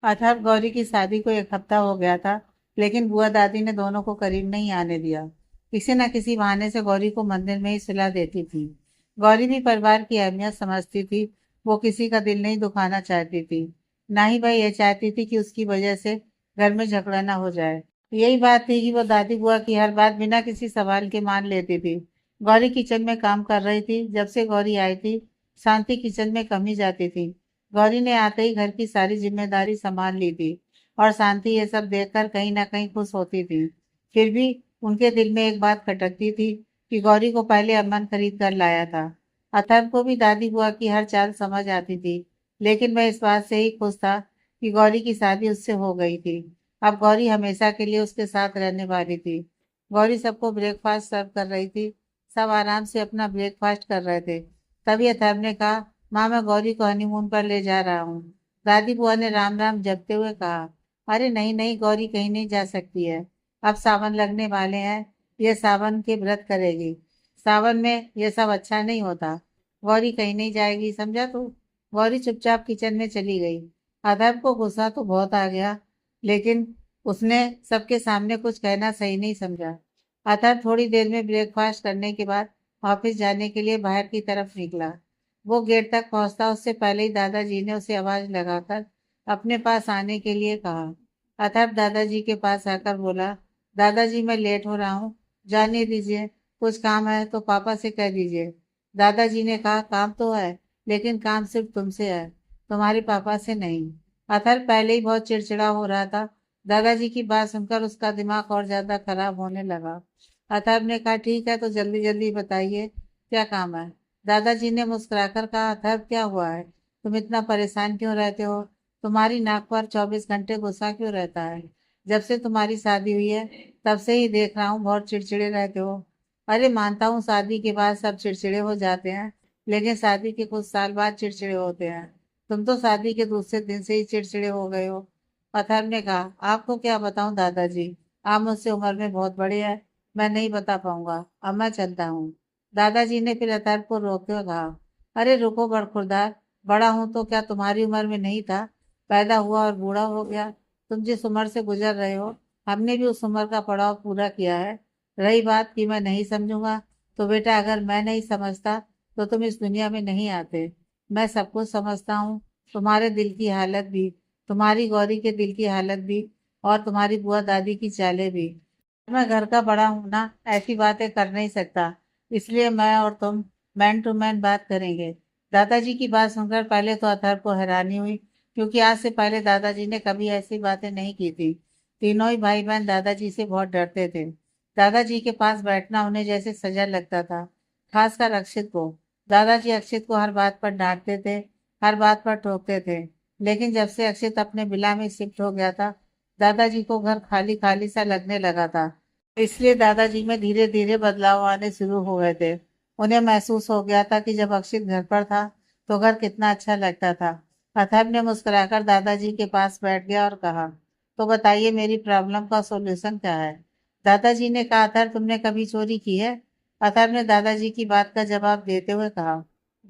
अथर्व गौरी की शादी को एक हफ्ता हो गया था, लेकिन बुआ दादी ने दोनों को करीब नहीं आने दिया। किसी न किसी बहाने से गौरी को मंदिर में ही सुला देती थी। गौरी भी परिवार की अहमियत समझती थी। वो किसी का दिल नहीं दुखाना चाहती थी। ना ही वह यह चाहती थी कि उसकी वजह से घर में झगड़ा ना हो जाए। यही बात थी कि वो दादी बुआ की हर बात बिना किसी सवाल के मान लेती थी। गौरी किचन में काम कर रही थी। जब से गौरी आई थी, शांति किचन में कम ही जाती थी। गौरी ने आते ही घर की सारी जिम्मेदारी संभाल ली थी और शांति ये सब देखकर कहीं ना कहीं खुश होती थी। फिर भी उनके दिल में एक बात खटकती थी कि गौरी को पहले अमन खरीद कर लाया था। अथर्व को भी दादी बुआ की हर चाल समझ आती थी, लेकिन वह इस बात से ही खुश था कि गौरी की शादी उससे हो गई थी। अब गौरी हमेशा के लिए उसके साथ रहने वाली थी। गौरी सबको ब्रेकफास्ट सर्व कर रही थी। सब आराम से अपना ब्रेकफास्ट कर रहे थे। तभी अथर्व ने कहा, माँ मैं गौरी को हनीमून पर ले जा रहा हूँ। दादी बुआ ने राम राम जपते हुए कहा, अरे नहीं नहीं, गौरी कहीं नहीं जा सकती है। अब सावन लगने वाले हैं। ये सावन के व्रत करेगी। सावन में ये सब अच्छा नहीं होता। गौरी कहीं नहीं जाएगी, समझा तू। गौरी चुपचाप किचन में चली गई। अधर्व को गुस्सा तो बहुत आ गया, लेकिन उसने सबके सामने कुछ कहना सही नहीं समझा। अधर्व थोड़ी देर में ब्रेकफास्ट करने के बाद ऑफिस जाने के लिए बाहर की तरफ निकला। वो गेट तक पहुंचता उससे पहले ही दादाजी ने उसे आवाज लगाकर अपने पास आने के लिए कहा। अथर्व दादाजी के पास आकर बोला, दादाजी मैं लेट हो रहा हूँ, जाने दीजिए। कुछ काम है तो पापा से कह दीजिए। दादाजी ने कहा, काम तो है, लेकिन काम सिर्फ तुमसे है, तुम्हारे पापा से नहीं। अथर्व पहले ही बहुत चिड़चिड़ा हो रहा था। दादाजी की बात सुनकर उसका दिमाग और ज्यादा खराब होने लगा। अथर्व ने कहा, ठीक है तो जल्दी जल्दी बताइए, क्या काम है। दादाजी ने मुस्कुराकर कहा, अथर्व क्या हुआ है, तुम इतना परेशान क्यों रहते हो। तुम्हारी नाक पर 24 घंटे गुस्सा क्यों रहता है। जब से तुम्हारी शादी हुई है तब से ही देख रहा हूँ बहुत चिड़चिड़े रहते हो। अरे मानता हूँ शादी के बाद सब चिड़चिड़े हो जाते हैं, लेकिन शादी के कुछ साल बाद चिड़चिड़े होते हैं। तुम तो शादी के दूसरे दिन से ही चिड़चिड़े हो गए हो। अथर्व ने कहा, आपको क्या बताऊं दादाजी, आप मुझसे उम्र में बहुत बड़े हैं, मैं नहीं बता पाऊंगा, अब मैं चलता हूँ। दादाजी ने फिर अथर्व को रोकते हुए कहा, अरे रुको बड़खुरदार, बड़ा हूं तो क्या तुम्हारी उम्र में नहीं था। पैदा हुआ और बूढ़ा हो गया। तुम जिस उम्र से गुजर रहे हो, हमने भी उस उम्र का पड़ाव पूरा किया है। रही बात कि मैं नहीं समझूंगा, तो बेटा अगर मैं नहीं समझता तो तुम इस दुनिया में नहीं आते। मैं सब कुछ समझता हूँ, तुम्हारे दिल की हालत भी, तुम्हारी गौरी के दिल की हालत भी, और तुम्हारी बुआ दादी की चालें भी। मैं घर का बड़ा हूं ना, ऐसी बातें कर नहीं सकता। इसलिए मैं और तुम मैन टू मैन बात करेंगे। दादाजी की बात सुनकर पहले तो अथर्व को हैरानी हुई, क्योंकि आज से पहले दादाजी ने कभी ऐसी बातें नहीं की थी। तीनों ही भाई बहन दादाजी से बहुत डरते थे। दादाजी के पास बैठना उन्हें जैसे सजा लगता था, खासकर अक्षित को। दादाजी अक्षित को हर बात पर डांटते थे, हर बात पर टोकते थे। लेकिन जब से अक्षित अपने विला में शिफ्ट हो गया था, दादाजी को घर खाली खाली सा लगने लगा था। इसलिए दादाजी में धीरे धीरे बदलाव आने शुरू हो गए थे। उन्हें महसूस हो गया था कि जब अक्षित घर पर था तो घर कितना अच्छा लगता था। अथर्व ने मुस्कुराकर दादाजी के पास बैठ गया और कहा, तो बताइए मेरी प्रॉब्लम का सॉल्यूशन क्या है। दादाजी ने कहा, अथर्व तुमने कभी चोरी की है। अथर्व ने दादाजी की बात का जवाब देते हुए कहा,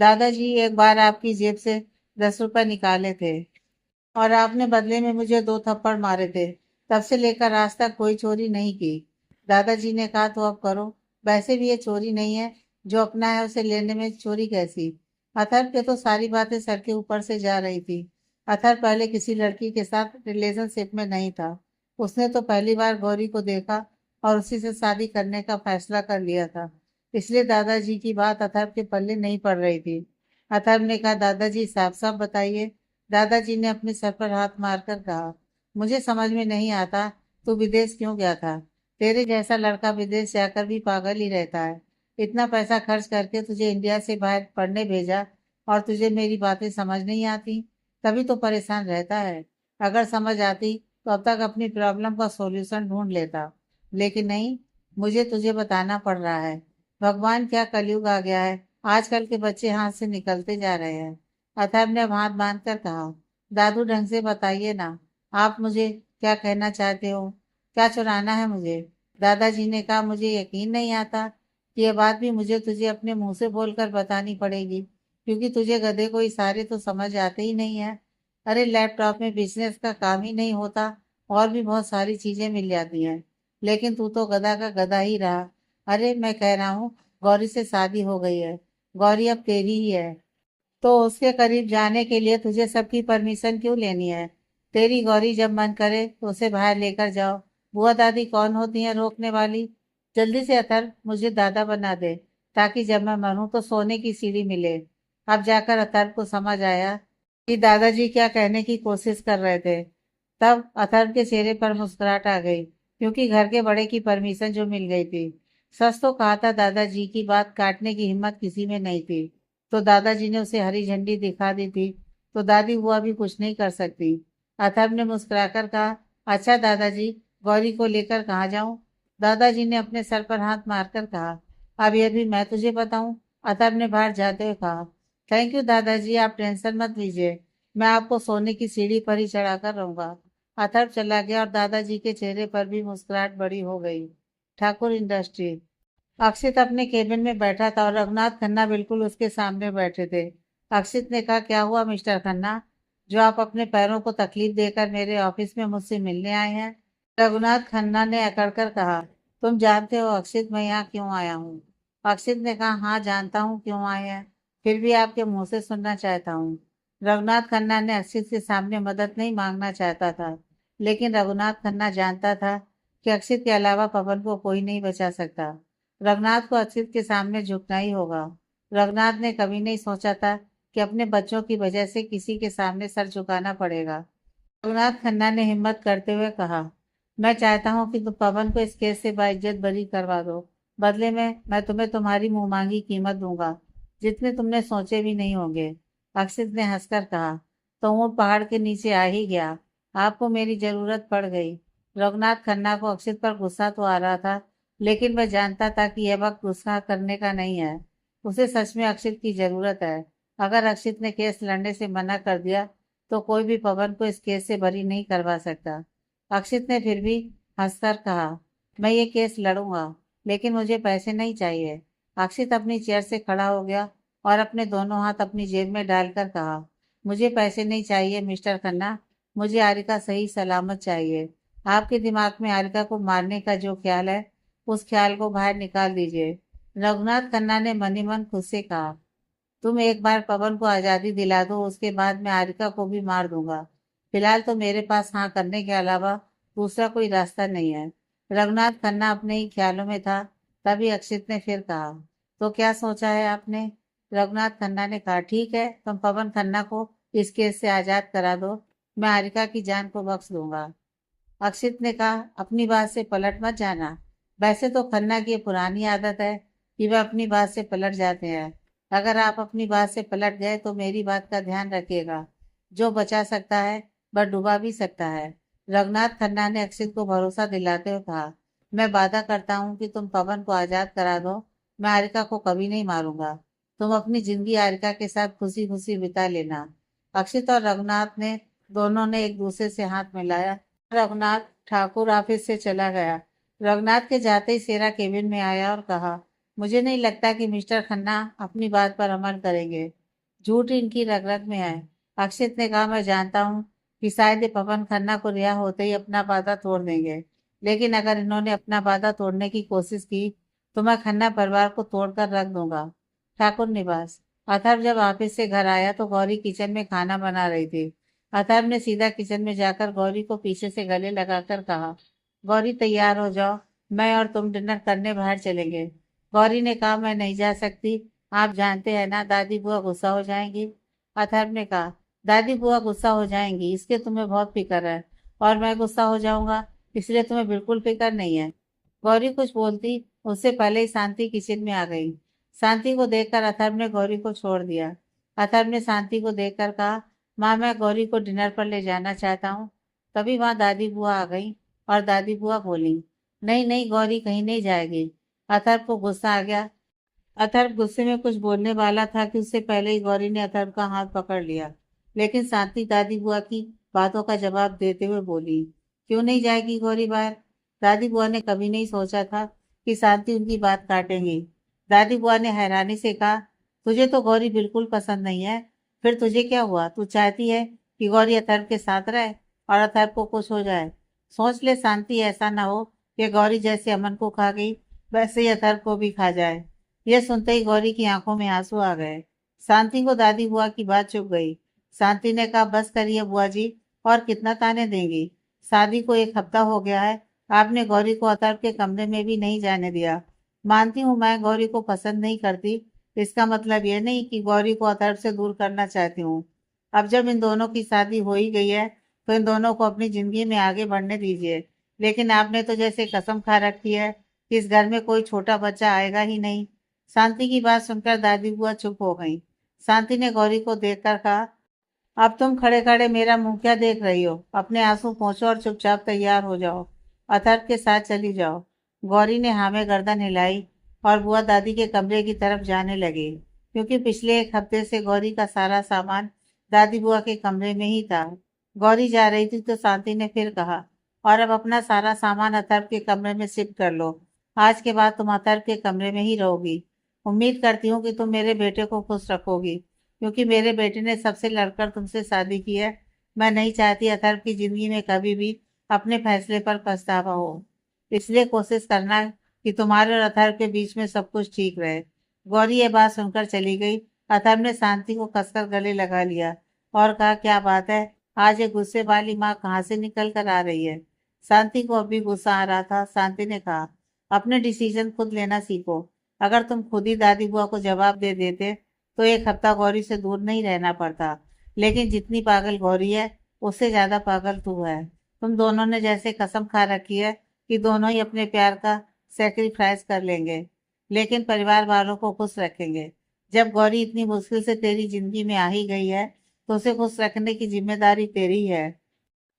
दादाजी एक बार आपकी जेब से 10 रुपए निकाले थे और आपने बदले में मुझे 2 थप्पड़ मारे थे। तब से लेकर आज तक कोई चोरी नहीं की। दादाजी ने कहा, तो अब करो। वैसे भी ये चोरी नहीं है, जो अपना है उसे लेने में चोरी कैसी। अथर्व के तो सारी बातें सर के ऊपर से जा रही थी। अथर्व पहले किसी लड़की के साथ रिलेशनशिप में नहीं था। उसने तो पहली बार गौरी को देखा और उसी से शादी करने का फैसला कर लिया था। इसलिए दादाजी की बात अथर्व के पल्ले नहीं पड़ रही थी। अथर्व ने कहा, दादाजी साफ साफ बताइए। दादाजी ने अपने सर पर हाथ मारकर कहा, मुझे समझ में नहीं आता, तू विदेश क्यों गया था। तेरे जैसा लड़का विदेश जाकर भी पागल ही रहता है। इतना पैसा खर्च करके तुझे इंडिया से बाहर पढ़ने भेजा, और तुझे मेरी बातें समझ नहीं आती, तभी तो परेशान रहता है। अगर समझ आती तो अब तक अपनी प्रॉब्लम का सॉल्यूशन ढूंढ लेता, लेकिन नहीं, मुझे तुझे बताना पड़ रहा है। भगवान क्या कलयुग आ गया है, आजकल के बच्चे हाथ से निकलते जा रहे हैं। अथर्व ने हाथ बांध कर कहा, दादू ढंग से बताइए ना, आप मुझे क्या कहना चाहते हो, क्या चुराना है मुझे। दादाजी ने कहा, मुझे यकीन नहीं आता कि यह बात भी मुझे तुझे अपने मुंह से बोलकर बतानी पड़ेगी, क्योंकि तुझे गधे को इशारे तो समझ आते ही नहीं है। अरे लैपटॉप में बिजनेस का काम ही नहीं होता, और भी बहुत सारी चीजें मिल जाती हैं। लेकिन तू तो गधा का गधा ही रहा। अरे मैं कह रहा हूँ, गौरी से शादी हो गई है। गौरी अब तेरी ही है। तो उसके करीब जाने के लिए तुझे सबकी परमिशन क्यों लेनी है? तेरी गौरी जब मन करे तो उसे बाहर लेकर जाओ। बुआ दादी कौन होती हैं रोकने वाली? जल्दी से अतर मुझे दादा बना दे, ताकि जब मैं मरूं तो सोने की सीढ़ी मिले। अब जाकर अतर को समझ आया कि दादाजी क्या कहने की कोशिश कर रहे थे। तब अथर्व के चेहरे पर मुस्कुराहट आ गई, क्योंकि घर के बड़े की परमिशन जो मिल गई थी। सच तो कहा था, दादाजी की बात काटने की हिम्मत किसी में नहीं थी। तो दादाजी ने उसे हरी झंडी दिखा दी थी, तो दादी बुआ भी कुछ नहीं कर सकती। अथर्व ने मुस्कुराकर कहा, अच्छा दादाजी, गौरी को लेकर कहाँ जाऊं? दादाजी ने अपने सर पर हाथ मारकर कहा, अब यह भी मैं तुझे बताऊं? अथर्व ने बाहर जाते हुए कहा, थैंक यू दादाजी, आप टेंशन मत लीजिए। मैं आपको सोने की सीढ़ी पर ही चढ़ा कर रहूंगा। अथर्व चला गया और दादाजी के चेहरे पर भी मुस्कुराहट बड़ी हो गई। ठाकुर इंडस्ट्री। अक्षित अपने केबिन में बैठा था और रघुनाथ खन्ना बिल्कुल उसके सामने बैठे थे। अक्षित ने कहा, क्या हुआ मिस्टर खन्ना, जो आप अपने पैरों को तकलीफ देकर मेरे ऑफिस में मुझसे मिलने आए हैं? रघुनाथ खन्ना ने अकड़कर कहा, तुम जानते हो अक्षित मैं यहाँ क्यों आया हूँ? अक्षित ने कहा, हाँ जानता हूँ क्यों आए हैं, फिर भी आपके मुंह से सुनना चाहता हूँ। रघुनाथ खन्ना ने अक्षित के सामने मदद नहीं मांगना चाहता था, लेकिन रघुनाथ खन्ना जानता था कि अक्षित के अलावा पवन को कोई नहीं बचा सकता। रघुनाथ को अक्षित के सामने झुकना ही होगा। रघुनाथ ने कभी नहीं सोचा था कि अपने बच्चों की वजह से किसी के सामने सर झुकाना पड़ेगा। रघुनाथ खन्ना ने हिम्मत करते हुए कहा, मैं चाहता हूँ कि तुम पवन को इस केस से बाइज्जत बरी करवा दो। बदले में मैं तुम्हें तुम्हारी मुंहमांगी कीमत दूंगा, जितने तुमने सोचे भी नहीं होंगे। अक्षित ने हंसकर कहा, तो ऊँट पहाड़ के नीचे आ ही गया, आपको मेरी जरूरत पड़ गई। रघुनाथ खन्ना को अक्षित पर गुस्सा तो आ रहा था, लेकिन वह जानता था कि यह वक्त गुस्सा करने का नहीं है। उसे सच में अक्षित की जरूरत है। अगर अक्षित ने केस लड़ने से मना कर दिया तो कोई भी पवन को इस केस से बरी नहीं करवा सकता। अक्षित ने फिर भी हंसकर कहा, मैं ये केस लड़ूंगा, लेकिन मुझे पैसे नहीं चाहिए। अक्षित अपनी चेयर से खड़ा हो गया और अपने दोनों हाथ अपनी जेब में डालकर कहा, मुझे पैसे नहीं चाहिए मिस्टर खन्ना, मुझे आरिका सही सलामत चाहिए। आपके दिमाग में आरिका को मारने का जो ख्याल है, उस ख्याल को बाहर निकाल दीजिए। रघुनाथ खन्ना ने मन ही मन खुद से कहा, तुम एक बार पवन को आजादी दिला दो, उसके बाद मैं आरिका को भी मार दूंगा। फिलहाल तो मेरे पास हाँ करने के अलावा दूसरा कोई रास्ता नहीं है। रघुनाथ खन्ना अपने ही ख्यालों में था। तभी अक्षित ने फिर कहा, तो क्या सोचा है आपने? रघुनाथ खन्ना ने कहा, ठीक है, तुम पवन खन्ना को इस केस से आजाद करा दो, मैं आरिका की जान को बख्श दूंगा। अक्षित ने कहा, अपनी बात से पलट मत जाना। वैसे तो खन्ना की ये पुरानी आदत है कि वह अपनी बात से पलट जाते हैं। अगर आप अपनी बात से पलट गए तो मेरी बात का ध्यान रखिएगा, जो बचा सकता है वह डुबा भी सकता है। रघुनाथ खन्ना ने अक्षित को भरोसा दिलाते हुए कहा, मैं वादा करता हूँ कि तुम पवन को आजाद करा दो, मैं आरिका को कभी नहीं मारूंगा। तुम अपनी जिंदगी आरिका के साथ खुशी खुशी बिता लेना। अक्षित और रघुनाथ ने दोनों ने एक दूसरे से हाथ मिलाया। रघुनाथ ठाकुर ऑफिस से चला गया। रघुनाथ के जाते ही सेरा केबिन में आया और कहा, मुझे नहीं लगता कि मिस्टर खन्ना अपनी बात पर अमल करेंगे। झूठ इनकी रग रग में है। अक्षित ने कहा, मैं जानता हूँ कि शायद ये पवन खन्ना को रिहा होते ही अपना वादा तोड़ देंगे, लेकिन अगर इन्होंने अपना वादा तोड़ने की कोशिश की तो मैं खन्ना परिवार को तोड़कर रख दूंगा। ठाकुर निवास। अथर्व जब ऑफिस से घर आया तो गौरी किचन में खाना बना रही थी। अथर्व ने सीधा किचन में जाकर गौरी को पीछे से गले लगाकर कहा, गौरी तैयार हो जाओ, मैं और तुम डिनर करने बाहर चलेंगे। गौरी ने कहा, मैं नहीं जा सकती, आप जानते हैं ना दादी बुआ गुस्सा हो जाएंगी। अथर्व ने कहा, दादी बुआ गुस्सा हो जाएंगी इसके तुम्हें बहुत फिक्र है, और मैं गुस्सा हो जाऊंगा इसलिए तुम्हें बिल्कुल फिक्र नहीं है। गौरी कुछ बोलती उससे पहले ही शांति किचन में आ गई। शांति को देखकर अथर्व ने गौरी को छोड़ दिया। अथर्व ने शांति को देखकर कहा, माँ मैं गौरी को डिनर पर ले जाना चाहता हूँ। तभी वहां दादी बुआ आ गई और दादी बुआ बोली, नहीं नहीं गौरी कहीं नहीं जाएगी। अथर्व को गुस्सा आ गया। अथर्व गुस्से में कुछ बोलने वाला था कि उससे पहले ही गौरी ने अथर्व का हाथ पकड़ लिया। लेकिन शांति दादी बुआ की बातों का जवाब देते हुए बोली, क्यों नहीं जाएगी गौरी बाहर? दादी बुआ ने कभी नहीं सोचा था कि शांति उनकी बात काटेंगी। दादी बुआ ने हैरानी से कहा, तुझे तो गौरी बिल्कुल पसंद नहीं है, फिर तुझे क्या हुआ, तू चाहती है कि गौरी अथर्व के साथ रहे और अथर्व को कुछ हो जाए। सोच ले शांति, ऐसा ना हो कि गौरी जैसे अमन को खा गई वैसे ही अथर्व को भी खा जाए। यह सुनते ही गौरी की आंखों में आंसू आ गए। शांति को दादी बुआ की बात चुभ गई। शांति ने कहा, बस करिए बुआ जी, और कितना ताने देंगी। शादी को 1 हफ्ता हो गया है, आपने गौरी को अथर्व के कमरे में भी नहीं जाने दिया। मानती हूँ मैं गौरी को पसंद नहीं करती, इसका मतलब ये नहीं कि गौरी को अथर्व से दूर करना चाहती हूँ। अब जब इन दोनों की शादी हो ही गई है तो इन दोनों को अपनी जिंदगी में आगे बढ़ने दीजिए। लेकिन आपने तो जैसे कसम खा रखी है कि इस घर में कोई छोटा बच्चा आएगा ही नहीं। शांति की बात सुनकर दादी बुआ चुप हो गई। शांति ने गौरी को देखकर कहा, अब तुम खड़े खड़े मेरा मुंह क्या देख रही हो? अपने आंसू पोंछो और चुपचाप तैयार हो जाओ, अथर्व के साथ चली जाओ। गौरी ने हाँ में गर्दन हिलाई और बुआ दादी के कमरे की तरफ जाने लगी, क्योंकि पिछले 1 हफ्ते से गौरी का सारा सामान दादी बुआ के कमरे में ही था। गौरी जा रही थी तो शांति ने फिर कहा, और अब अपना सारा सामान अथर्व के कमरे में शिफ्ट कर लो। आज के बाद तुम अथर्व के कमरे में ही रहोगी। उम्मीद करती हूँ कि तुम मेरे बेटे को खुश रखोगी, क्योंकि मेरे बेटे ने सबसे लड़कर तुमसे शादी की है। मैं नहीं चाहती अथर्व की जिंदगी में कभी भी अपने फैसले पर पछतावा हो। इसलिए कोशिश करना कि तुम्हारे और अथर्व के बीच में सब कुछ ठीक रहे। गौरी ये बात सुनकर चली गई। अथर्व ने शांति को कसकर गले लगा लिया और कहा, क्या बात है, आज ये गुस्से वाली माँ कहाँ से निकल कर आ रही है? शांति को अभी गुस्सा आ रहा था। शांति ने कहा, अपने डिसीजन खुद लेना सीखो। अगर तुम खुद ही दादी बुआ को जवाब दे देते तो 1 हफ्ता गौरी से दूर नहीं रहना पड़ता। लेकिन जितनी पागल गौरी है उससे ज्यादा पागल तू है। तुम दोनों ने जैसे कसम खा रखी है कि दोनों ही अपने प्यार का सेक्रीफाइस कर लेंगे, लेकिन परिवार वालों को खुश रखेंगे। जब गौरी इतनी मुश्किल से तेरी जिंदगी में आ ही गई है तो उसे खुश रखने की जिम्मेदारी तेरी है।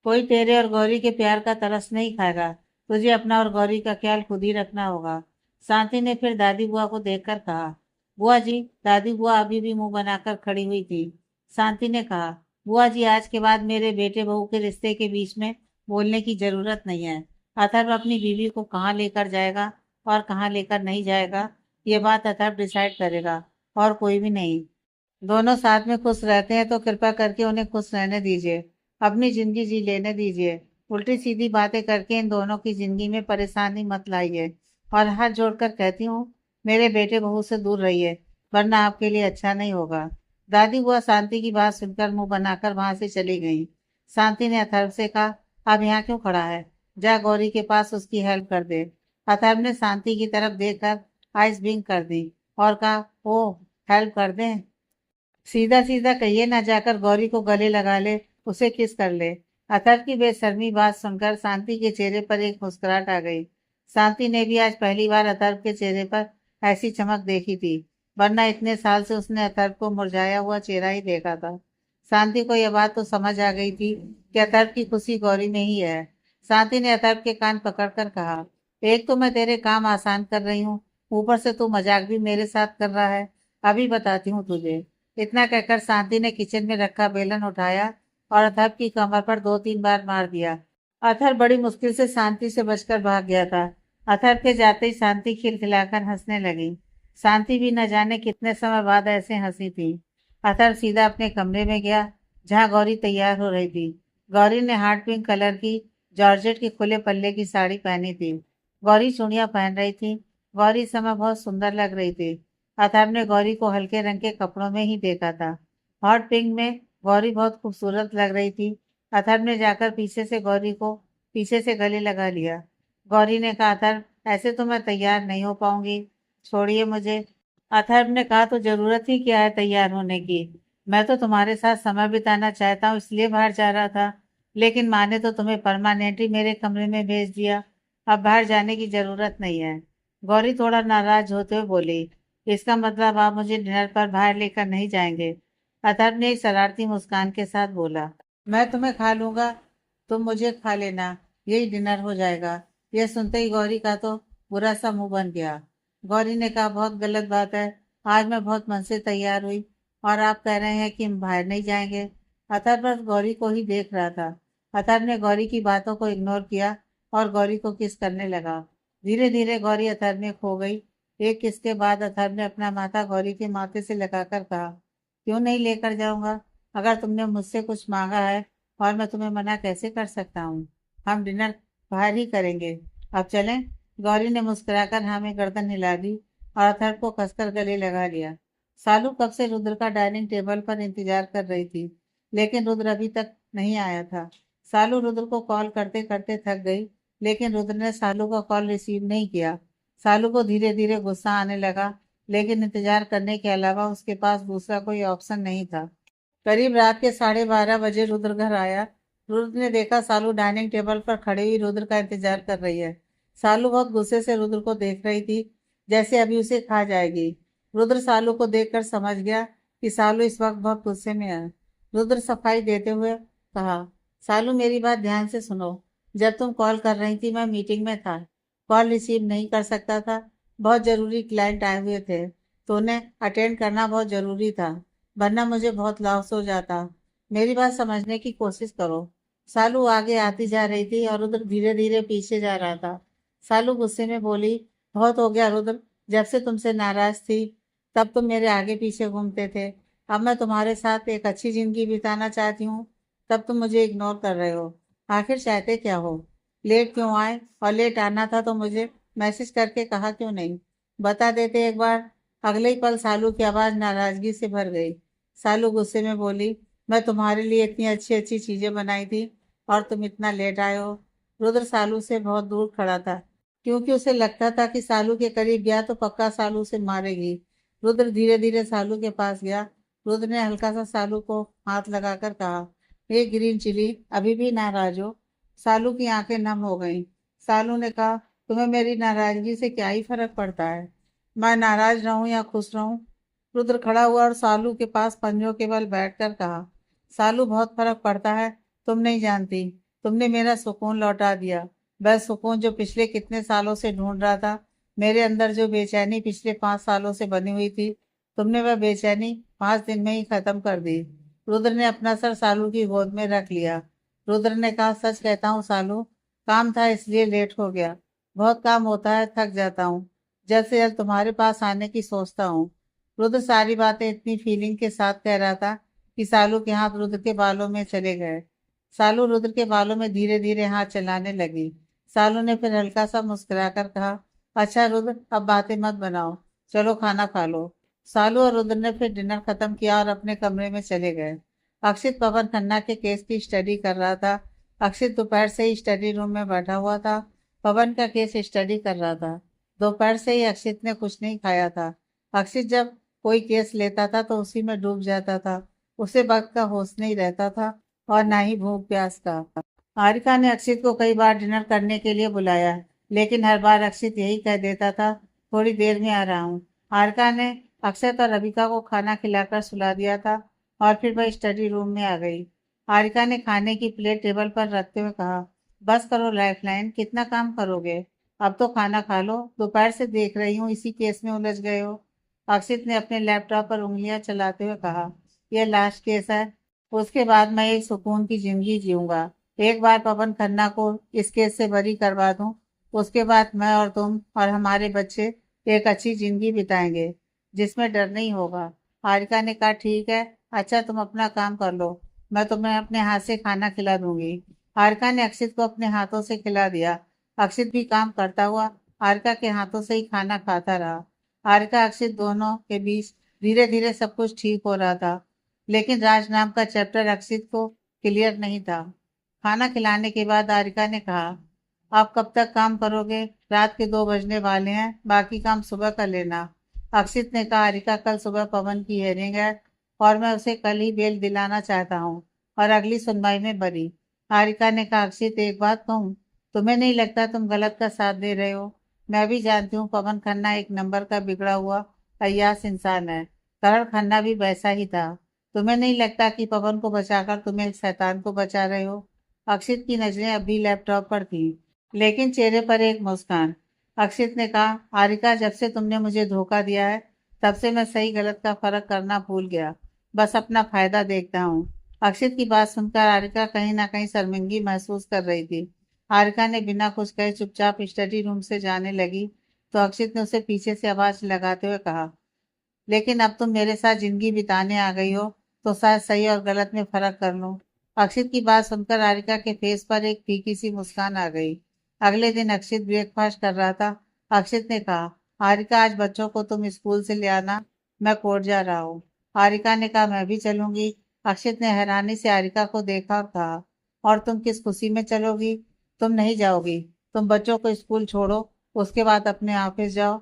कोई तेरे और गौरी के प्यार का तरस नहीं खाएगा। तुझे अपना और गौरी का ख्याल खुद ही रखना होगा। शांति ने फिर दादी बुआ को देखकर कहा, बुआ जी। दादी बुआ अभी भी मुंह बनाकर खड़ी हुई थी। शांति ने कहा, बुआ जी, आज के बाद मेरे बेटे बहू के रिश्ते के बीच में बोलने की जरूरत नहीं है। अथर्व अपनी बीवी को कहाँ लेकर जाएगा और कहाँ लेकर नहीं जाएगा, ये बात अथर्व डिसाइड करेगा, और कोई भी नहीं। दोनों साथ में खुश रहते हैं तो कृपा करके उन्हें खुश रहने दीजिए, अपनी जिंदगी जी लेने दीजिए। उल्टी सीधी बातें करके इन दोनों की जिंदगी में परेशानी मत लाइए। और हाथ जोड़कर कहती हूँ, मेरे बेटे बहू से दूर रहिए, वरना आपके लिए अच्छा नहीं होगा। दादी बुआ शांति की बात सुनकर मुंह बनाकर वहां से चली गई। शांति ने अथर्व से कहा, अब यहाँ क्यों खड़ा है? जा गौरी के पास उसकी हेल्प कर दे। अथर्व ने शांति की तरफ देखकर आइस ब्लिंक कर दी और कहा, ओ, हेल्प कर दें? सीधा सीधा कहिए ना, जाकर गौरी को गले लगा ले, उसे किस कर ले। अथर्व की बेशर्मी बात सुनकर शांति के चेहरे पर एक मुस्कुराहट आ गई। शांति ने भी आज पहली बार अथर्व के चेहरे पर ऐसी चमक देखी थी, वरना इतने साल से उसने अथर्व को मुरझाया हुआ चेहरा ही देखा था। शांति को यह बात तो समझ आ गई थी कि अथर्व की खुशी गौरी में ही है। शांति ने अथर्व के कान पकड़कर कहा, एक तो मैं तेरे काम आसान कर रही हूँ, ऊपर से तू मजाक भी मेरे साथ कर रहा है। अभी बताती हूँ तुझे। इतना कहकर शांति ने किचन में रखा बेलन उठाया और अथर्व की कमर पर 2-3 बार मार दिया। अथर्व बड़ी मुश्किल से शांति से बचकर भाग गया था। अथर्व के जाते ही शांति खिलखिलाकर हंसने लगी। शांति भी न जाने कितने समय बाद ऐसे हंसी थी। अथर्व सीधा अपने कमरे में गया, जहाँ गौरी तैयार हो रही थी। गौरी ने हार्ट पिंक कलर की जॉर्जेट के खुले पल्ले की साड़ी पहनी थी। गौरी चूड़ियां पहन रही थी। गौरी इस समय बहुत सुंदर लग रही थी। अथर्व ने गौरी को हल्के रंग के कपड़ों में ही देखा था। हॉट पिंक में गौरी बहुत खूबसूरत लग रही थी। अथर्व ने जाकर पीछे से गले लगा लिया। गौरी ने कहा, अथर्व, ऐसे तो मैं तैयार नहीं हो पाऊंगी, छोड़िए मुझे। अथर्व ने कहा, तो जरूरत ही क्या है तैयार होने की? मैं तो तुम्हारे साथ समय बिताना चाहता हूँ, इसलिए बाहर जा रहा था। लेकिन माँ ने तो तुम्हें परमानेंटली मेरे कमरे में भेज दिया। अब बाहर जाने की जरूरत नहीं है। गौरी थोड़ा नाराज होते हुए बोली, इसका मतलब आप मुझे डिनर पर बाहर लेकर नहीं जाएंगे? अथर्व ने एक शरारती मुस्कान के साथ बोला, मैं तुम्हें खा लूंगा, तुम मुझे खा लेना, यही डिनर हो जाएगा। यह सुनते ही गौरी का तो बुरा सा मुंह बन गया। गौरी ने कहा, बहुत गलत बात है। आज मैं बहुत मन से तैयार हुई और आप कह रहे हैं कि हम बाहर नहीं जाएंगे। अथर्व बस गौरी को ही देख रहा था। अथर्व ने गौरी की बातों को इग्नोर किया और गौरी को किस करने लगा। धीरे धीरे गौरी अथर्व में खो गई। एक किसके बाद अथर्व ने अपना माथा गौरी के माथे से लगाकर कहा, क्यों नहीं लेकर जाऊंगा? अगर तुमने मुझसे कुछ मांगा है और मैं तुम्हें मना कैसे कर सकता हूँ। हम डिनर बाहर ही करेंगे। अब चलें। गौरी ने मुस्कुराकर हमें गर्दन हिला दी और अथर्व को कसकर गले लगा लिया। सालू कब से रुद्र का डाइनिंग टेबल पर इंतजार कर रही थी, लेकिन रुद्र अभी तक नहीं आया था। सालू रुद्र को कॉल करते करते थक गई, लेकिन रुद्र ने सालू का कॉल रिसीव नहीं किया। सालू को धीरे धीरे गुस्सा आने लगा, लेकिन इंतजार करने के अलावा उसके पास दूसरा कोई ऑप्शन नहीं था। करीब रात के 12:30 बजे रुद्र घर आया। रुद्र ने देखा सालू डाइनिंग टेबल पर खड़ी हुई रुद्र का इंतजार कर रही है। सालू बहुत गुस्से से रुद्र को देख रही थी, जैसे अभी उसे खा जाएगी। रुद्र सालू को देखकर समझ गया कि सालू इस वक्त बहुत गुस्से में है। रुद्र सफाई देते हुए कहा, सालू मेरी बात ध्यान से सुनो। जब तुम कॉल कर रही थी मैं मीटिंग में था, कॉल रिसीव नहीं कर सकता था। बहुत जरूरी क्लाइंट आए हुए थे, तो उन्हें अटेंड करना बहुत जरूरी था, वरना मुझे बहुत लॉस हो जाता। मेरी बात समझने की कोशिश करो। सालू आगे आती जा रही थी और रुद्र धीरे धीरे पीछे जा रहा था। सालू गुस्से में बोली, बहुत हो गया रुद्र। जब से तुमसे नाराज थी तब तुम मेरे आगे पीछे घूमते थे। अब मैं तुम्हारे साथ एक अच्छी जिंदगी बिताना चाहती हूँ, तब तुम मुझे इग्नोर कर रहे हो। आखिर चाहते क्या हो? लेट क्यों आए? और लेट आना था तो मुझे मैसेज करके कहा क्यों नहीं? बता देते एक बार। अगले ही पल सालू की आवाज नाराजगी से भर गई। सालू गुस्से में बोली, मैं तुम्हारे लिए इतनी अच्छी अच्छी चीजें बनाई थी और तुम इतना लेट आए हो। रुद्र सालू से बहुत दूर खड़ा था, क्योंकि उसे लगता था कि सालू के करीब गया तो पक्का सालू से मारेगी। रुद्र धीरे धीरे सालू के पास गया। रुद्र ने हल्का सा सालू को हाथ लगाकर कहा, ये ग्रीन चिली अभी भी नाराज हो? सालू की आंखें नम हो गईं। सालू ने कहा, तुम्हें मेरी नाराजगी से क्या ही फर्क पड़ता है? मैं नाराज रहूं या खुश रहूं? रुद्र खड़ा हुआ और सालू के पास पंजों के बल बैठकर कहा, सालू बहुत फर्क पड़ता है। तुम नहीं जानती। तुमने मेरा सुकून लौटा दिया, वह सुकून जो पिछले कितने सालों से ढूंढ रहा था। मेरे अंदर जो बेचैनी पिछले 5 सालों से बनी हुई थी, तुमने वह बेचैनी 5 दिन में ही खत्म कर दी। रुद्र ने अपना सर सालू की गोद में रख लिया। रुद्र ने कहा, सच कहता हूँ सालू, काम था इसलिए लेट हो गया। बहुत काम होता है, थक जाता हूँ। जल्द से जल्द तुम्हारे पास आने की सोचता हूँ। रुद्र सारी बातें इतनी फीलिंग के साथ कह रहा था कि सालू के हाथ रुद्र के बालों में चले गए। सालू रुद्र के बालों में धीरे धीरे हाथ चलाने लगी। सालू ने फिर हल्का सा मुस्कुराकर कहा, अच्छा रुद्र, अब बातें मत बनाओ, चलो खाना खा लो। सालू और रुद्र ने फिर डिनर खत्म किया और अपने कमरे में चले गए। अक्षित पवन खन्ना के केस की स्टडी कर रहा था। अक्षित दोपहर से ही स्टडी रूम में बैठा हुआ था। पवन का केस स्टडी कर रहा था। दोपहर से ही अक्षित ने कुछ नहीं खाया था। अक्षित जब कोई केस लेता था तो उसी में डूब जाता था। उसे वक्त का होश नहीं रहता था और ना ही भूख प्यास का। हारिका ने अक्षित को कई बार डिनर करने के लिए बुलाया, लेकिन हर बार अक्षित यही कह देता था, थोड़ी देर में आ रहा हूँ। हारिका ने अक्षत और रविका को खाना खिलाकर सुला दिया था और फिर वह स्टडी रूम में आ गई। हारिका ने खाने की प्लेट टेबल पर रखते हुए कहा, बस करो लाइफलाइन, कितना काम करोगे? अब तो खाना खा लो। दोपहर से देख रही हूँ इसी केस में उलझ गए हो। अक्षित ने अपने लैपटॉप पर उंगलियां चलाते हुए कहा, यह लास्ट केस है, उसके बाद मैं एक सुकून की जिंदगी जीऊंगा। एक बार पवन खन्ना को इस केस से बरी करवा दूं, उसके बाद मैं और तुम और हमारे बच्चे एक अच्छी जिंदगी बिताएंगे, जिसमें डर नहीं होगा। हारिका ने कहा, ठीक है, अच्छा तुम अपना काम कर लो, मैं तुम्हें अपने हाथ से खाना खिला दूंगी। हारिका ने अक्षित को अपने हाथों से खिला दिया। अक्षित भी काम करता हुआ हारिका के हाथों से ही खाना खाता रहा। हारिका अक्षित दोनों के बीच धीरे धीरे सब कुछ ठीक हो रहा था, लेकिन राज नाम का चैप्टर अक्षित को क्लियर नहीं था। खाना खिलाने के बाद हारिका ने कहा, आप कब तक काम करोगे? रात के 2 बजने वाले हैं, बाकी काम सुबह कर लेना। अक्षित ने कहा, हारिका कल सुबह पवन की हियरिंग है और मैं उसे कल ही बेल दिलाना चाहता हूँ और अगली सुनवाई में बरी। हारिका ने कहा, अक्षित एक बात कहूँ, तुम्हें नहीं लगता तुम गलत का साथ दे रहे हो? मैं भी जानती हूँ पवन खन्ना एक नंबर का बिगड़ा हुआ अय्याश इंसान है। करण खन्ना भी वैसा ही था। तुम्हें नहीं लगता कि पवन को बचाकर तुम एक शैतान को बचा रहे हो? अक्षित की नजरें अभी लैपटॉप पर थी, लेकिन चेहरे पर एक मुस्कान। अक्षित ने कहा, हारिका जब से तुमने मुझे धोखा दिया है, तब से मैं सही गलत का फर्क करना भूल गया, बस अपना फायदा देखता हूँ। अक्षित की बात सुनकर हारिका कहीं ना कहीं शर्मिंदगी महसूस कर रही थी। हारिका ने बिना कुछ कहे चुपचाप स्टडी रूम से जाने लगी, तो अक्षित ने उसे पीछे से आवाज लगाते हुए कहा, लेकिन अब तुम मेरे साथ जिंदगी बिताने आ गई हो तो शायद सही और गलत में फर्क कर लूं। अक्षित की बात सुनकर हारिका के फेस पर एक फीकी सी मुस्कान आ गई। अगले दिन अक्षित ब्रेकफास्ट कर रहा था। अक्षित ने कहा, हारिका आज बच्चों को तुम स्कूल से ले आना, मैं कोर्ट जा रहा हूँ। हारिका ने कहा, मैं भी चलूंगी। अक्षित ने हैरानी से हारिका को देखा और कहा, और तुम किस खुशी में चलोगी? तुम नहीं जाओगी। तुम बच्चों को स्कूल छोड़ो, उसके बाद अपने ऑफिस जाओ।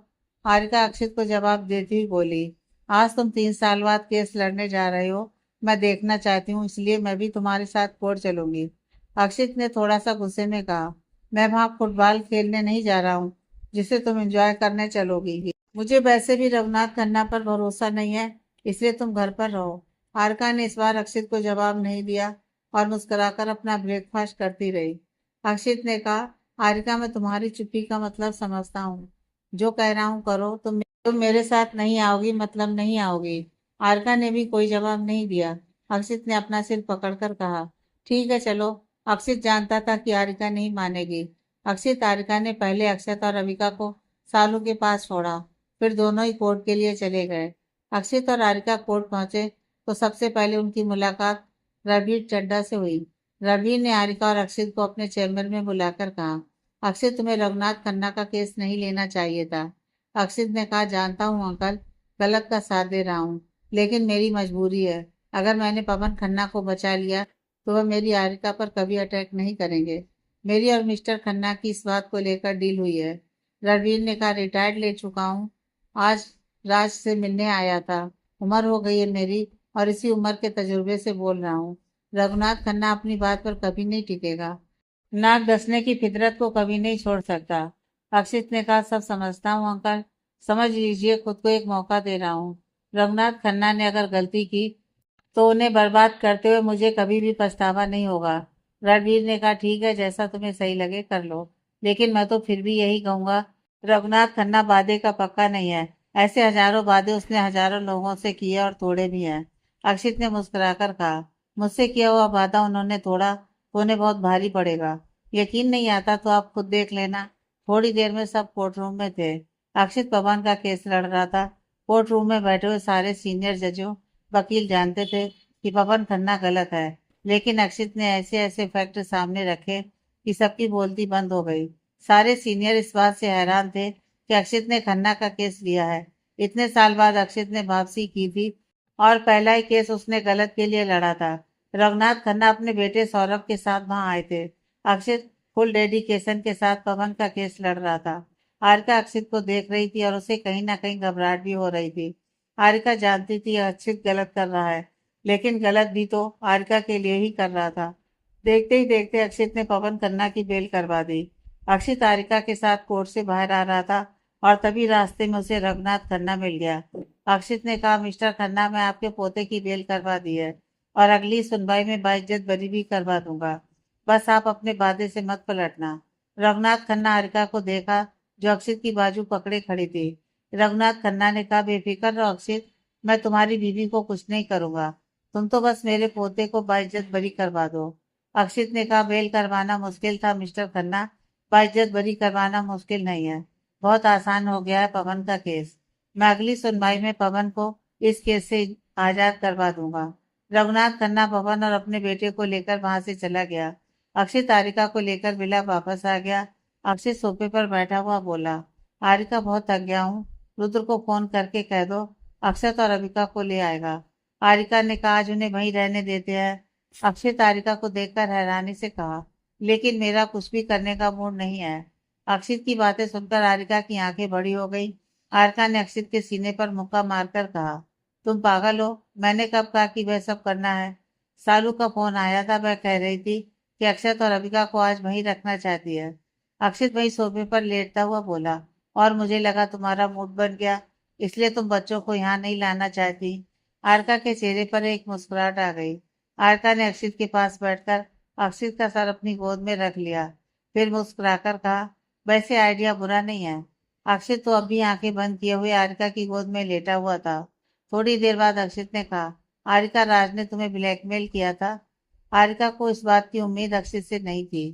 हारिका अक्षित को जवाब देती हुई बोली, आज तुम 3 साल बाद केस लड़ने जा रहे हो, मैं देखना चाहती हूँ, इसलिए मैं भी तुम्हारे साथ कोर्ट चलूंगी। अक्षित ने थोड़ा सा गुस्से में कहा, मैं वहां फुटबॉल खेलने नहीं जा रहा हूँ जिसे तुम एंजॉय करने चलोगी। मुझे वैसे भी रघुनाथ खन्ना पर भरोसा नहीं है, इसलिए तुम घर पर रहो। हारिका ने इस बार अक्षित को जवाब नहीं दिया और मुस्कुराकर अपना ब्रेकफास्ट करती रही। अक्षित ने कहा, हारिका मैं तुम्हारी चुप्पी का मतलब समझता हूँ, जो कह रहा हूँ करो। तुम मेरे साथ नहीं आओगी मतलब नहीं आओगी। हारिका ने भी कोई जवाब नहीं दिया। अक्षित ने अपना सिर पकड़कर कहा, ठीक है चलो। अक्षित जानता था कि हारिका नहीं मानेगी। अक्षित हारिका ने पहले अक्षत और रविका को सालू के पास छोड़ा, फिर दोनों ही कोर्ट के लिए चले गए। अक्षित और हारिका कोर्ट पहुंचे तो सबसे पहले उनकी मुलाकात रणवीर चड्ढा से हुई। रणवीर ने हारिका और अक्षित को अपने चैम्बर में बुलाकर कहा, अक्षित तुम्हें रघुनाथ खन्ना का केस नहीं लेना चाहिए था। अक्षित ने कहा, जानता हूँ अंकल, गलत का साथ दे रहा हूँ, लेकिन मेरी मजबूरी है। अगर मैंने पवन खन्ना को बचा लिया तो वह मेरी हारिका पर कभी अटैक नहीं करेंगे। मेरी और मिस्टर खन्ना की इस बात को लेकर डील हुई है। रणवीर ने कहा, रिटायर्ड ले चुका हूँ, आज राज से मिलने आया था। उम्र हो गई है मेरी और इसी उम्र के तजुर्बे से बोल रहा हूँ। रघुनाथ खन्ना अपनी बात पर कभी नहीं टिकेगा, नाक डसने की फितरत को कभी नहीं छोड़ सकता। अक्षित ने कहा, सब समझता हूँ अंकल, समझ लीजिए खुद को एक मौका दे रहा हूँ। रघुनाथ खन्ना ने अगर गलती की तो उन्हें बर्बाद करते हुए मुझे कभी भी पछतावा नहीं होगा। रणवीर ने कहा, ठीक है, जैसा तुम्हें सही लगे कर लो, लेकिन मैं तो फिर भी यही कहूंगा, रघुनाथ खन्ना वादे का पक्का नहीं है। ऐसे हजारों वादे उसने हजारों लोगों से किए और तोड़े भी हैं। अक्षित ने मुस्कुराकर कहा, मुझसे किया हुआ वादा उन्होंने तोड़ा तो उन्हें बहुत भारी पड़ेगा। यकीन नहीं आता तो आप खुद देख लेना। थोड़ी देर में सब कोर्ट रूम में थे। अक्षित पवन का केस लड़ रहा था। कोर्ट रूम में बैठे हुए सारे सीनियर जजों, वकील जानते थे कि पवन खन्ना गलत है, लेकिन अक्षित ने ऐसे ऐसे फैक्ट सामने रखे कि सबकी बोलती बंद हो गई। सारे सीनियर इस बात से हैरान थे कि अक्षित ने खन्ना का केस लिया है। इतने साल बाद अक्षित ने वापसी की थी और पहला ही केस उसने गलत के लिए लड़ा था। रघुनाथ खन्ना अपने बेटे सौरभ के साथ वहां आए थे। अक्षित फुल डेडिकेशन के साथ पवन का केस लड़ रहा था। हारिका अक्षित को देख रही थी और उसे कहीं ना कहीं घबराहट भी हो रही थी। हारिका जानती थी अक्षित गलत कर रहा है, लेकिन गलत भी तो हारिका के लिए ही कर रहा था। देखते ही देखते अक्षित ने पवन खन्ना की बेल करवा दी। अक्षित हारिका के साथ कोर्ट से बाहर आ रहा था और तभी रास्ते में उसे रघुनाथ खन्ना मिल गया। अक्षित ने कहा, मिस्टर खन्ना, मैं आपके पोते की बेल करवा दी है और अगली सुनवाई में बाइज्जत बरी भी करवा दूंगा। बस आप अपने वादे से मत पलटना। रघुनाथ खन्ना हारिका को देखा, जो अक्षित की बाजू पकड़े खड़ी थी। रघुनाथ खन्ना ने कहा, बेफिक्र रहो अक्षित, मैं तुम्हारी बीवी को कुछ नहीं करूंगा। तुम तो बस मेरे पोते को बाइज्जत बरी करवा दो। अक्षित ने कहा, बेल करवाना मुश्किल था मिस्टर खन्ना, बाइज्जत बरी करवाना मुश्किल नहीं है। बहुत आसान हो गया है पवन का केस। मैं अगली सुनवाई में पवन को इस केस से आजाद करवा दूंगा। रघुनाथ खन्ना पवन और अपने बेटे को लेकर वहां से चला गया। अक्षित हारिका को लेकर विला वापस आ गया। अक्षित सोफे पर बैठा हुआ बोला, हारिका बहुत थक गया हूँ, रुद्र को फोन करके कह दो अक्षत और अविका को ले आएगा। हारिका ने कहा, आज उन्हें वहीं रहने देते हैं। अक्षित हारिका को देखकर हैरानी से कहा, लेकिन मेरा कुछ भी करने का मूड नहीं है। अक्षित की बातें सुनकर हारिका की आंखें बड़ी हो गई। हारिका ने अक्षित के सीने पर मुक्का मारकर कहा, तुम पागल हो, मैंने कब कहा कि वह सब करना है। सालू का फोन आया था, वह कह रही थी कि अक्षत और अविका को आज वहीं रखना चाहती है। अक्षित वही सोफे पर लेटता हुआ बोला, और मुझे लगा तुम्हारा मूड बन गया, इसलिए तुम बच्चों को यहाँ नहीं लाना चाहती। आरका के चेहरे पर एक मुस्कुराहट आ गई। आरका ने अक्षित के पास बैठकर अक्षित का सर अपनी गोद में रख लिया, फिर मुस्कुराकर कहा, वैसे आइडिया बुरा नहीं है। अक्षित तो अभी आंखें बंद किए हुए आरिका की गोद में लेटा हुआ था। थोड़ी देर बाद अक्षित ने कहा, आरिका, राज ने तुम्हें ब्लैकमेल किया था। आरिका को इस बात की उम्मीद अक्षित से नहीं थी।